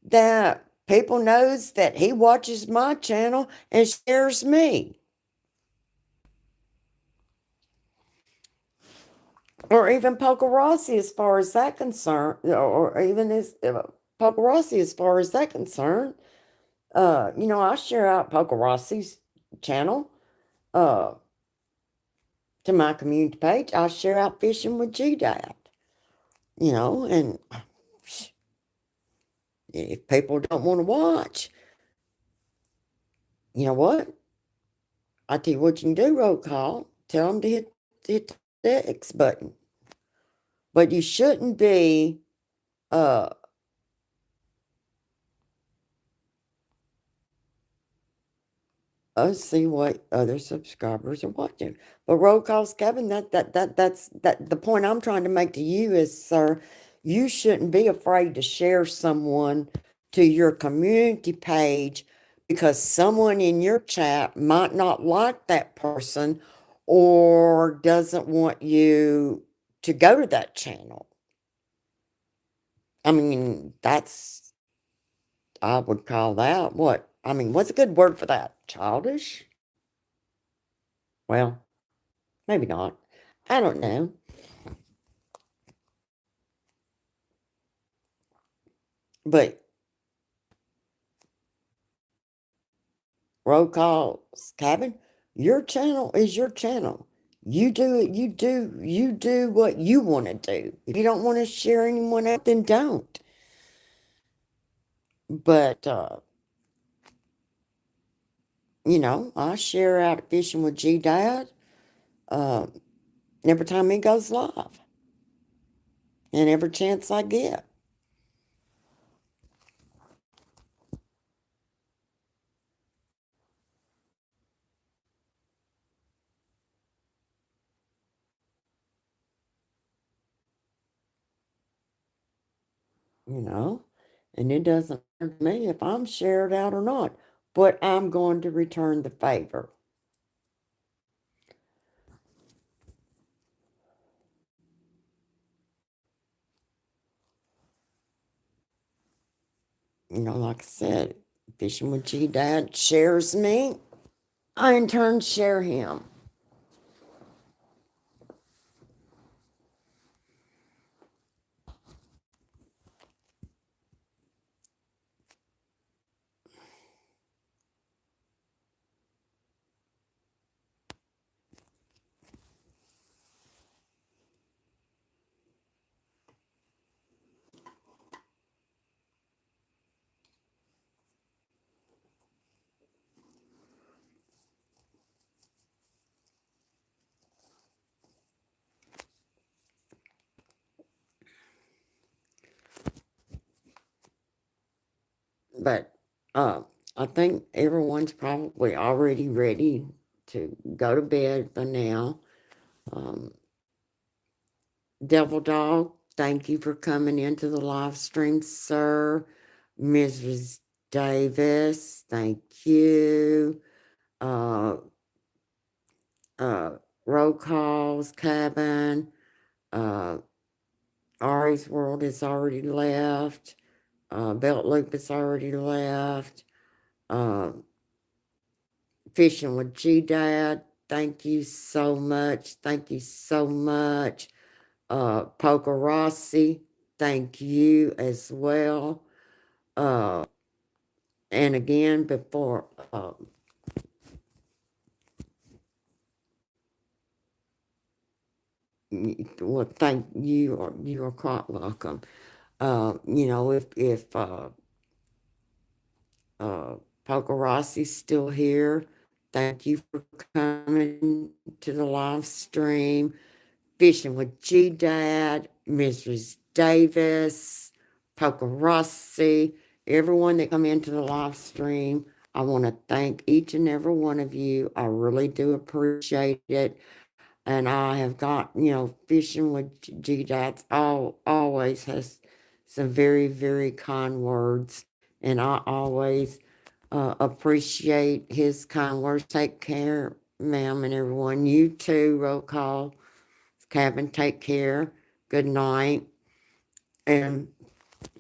that people knows that he watches my channel and shares me. Or even Poker Rossi as far as that concerned, or even as Poker Rossi as far as that concerned. I share out Poker Rossi's channel uh, to my community page. I share out Fishing with G Dad, and if people don't want to watch, you know what? I tell you what you can do, roll call. Tell them to hit the X button. But you shouldn't be uh, see what other subscribers are watching. But roll calls, Kevin, that's the point I'm trying to make to you is, sir, you shouldn't be afraid to share someone to your community page because someone in your chat might not like that person or doesn't want you to go to that channel. I mean, I would call that what? I mean, what's a good word for that? Childish? Well, maybe not. I don't know. But roll calls, cabin, your channel is your channel. You do what you want to do. If you don't want to share anyone out, then don't. But I share out Fishing with G Dad uh, every time he goes live. And every chance I get. you know, and it doesn't matter to me if I'm shared out or not, but I'm going to return the favor. like I said, Fishing with G Dad shares me. I in turn share him. But I think everyone's probably already ready to go to bed for now. Um, Devil Dog, thank you for coming into the live stream, sir. Mrs. Davis, thank you. Uh, uh, Roll Calls, Cabin, uh, Ari's World has already left. Belt Loop has already left. Uh, Fishing with G Dad, thank you so much. Thank you so much. Poker Rossi, thank you as well. And again, before, well, thank you, or you are quite welcome. If Poker Rossi's still here, thank you for coming to the live stream. Fishing with G Dad, Mrs. Davis, Poker Rossi, everyone that come into the live stream. I want to thank each and every one of you. I really do appreciate it. And I have got, Fishing with G Dads always has some very, very kind words. And I always appreciate his kind words. Take care, ma'am, and everyone. You too, Roll Call. Cabin, take care. Good night. And,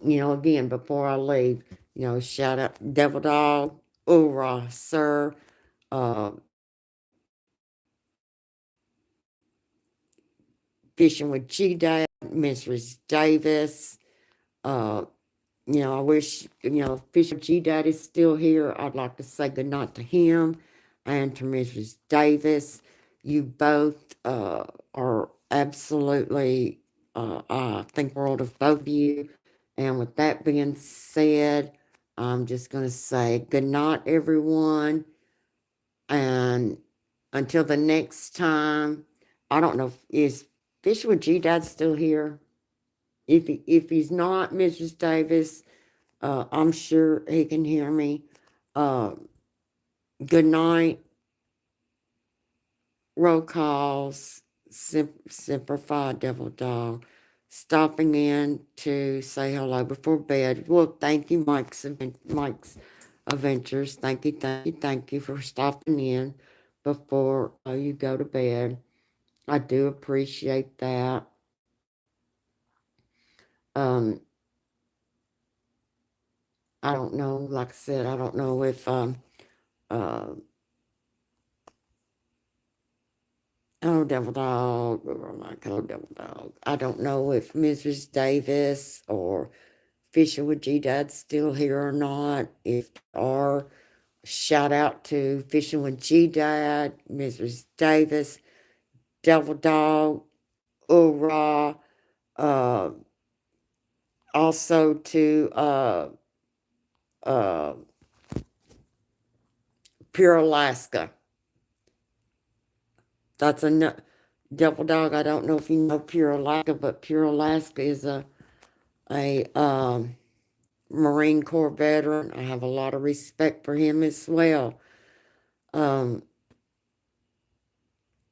again, before I leave, shout out Devil Dog, Hoorah, sir. Uh, Fishing with G Dad, Mrs. Davis. Uh, I wish, Fishing with G Dad is still here. I'd like to say good night to him and to Mrs. Davis. You both are absolutely, I think world of both of you. And with that being said, I'm just going to say good night, everyone. And until the next time, I don't know, is Fishing with G Dad still here? If he's not, Mrs. Davis, I'm sure he can hear me. Uh, Good night. Roll calls. Simplified Devil Dog. Stopping in to say hello before bed. Well, thank you, Mike's Adventures. Thank you for stopping in before you go to bed. I do appreciate that. Um, I don't know, like I said, I don't know if uh oh Devil Dog, or like oh Devil Dog. I don't know if Mrs. Davis or Fisher with G Dad's still here or not. If they are, shout out to Fishing with G Dad, Mrs. Davis, Devil Dog, Hoorah, uh, also to uh, Pure Alaska. That's a Devil Dog. I don't know if you know Pure Alaska, but Pure Alaska is a Marine Corps veteran. I have a lot of respect for him as well. Um,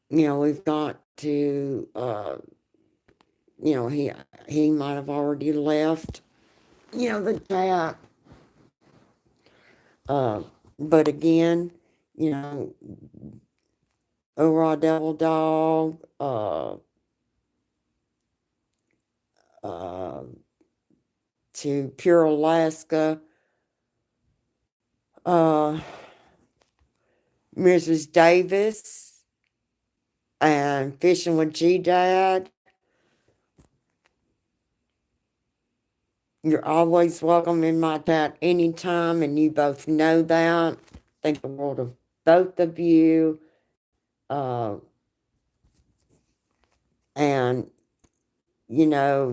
we've got to, he might have already left, the chat. Uh, but again, you know, Raw Devil Dog, uh, to Pure Alaska, Mrs. Davis and Fishing with G-Dad. You're always welcome in my chat anytime, and you both know that. Think the world of both of you. And,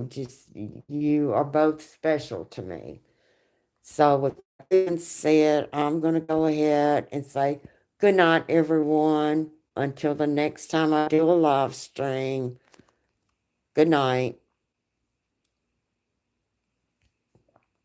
just you are both special to me. So with that being said, I'm going to go ahead and say good night, everyone. Until the next time I do a live stream. Good night.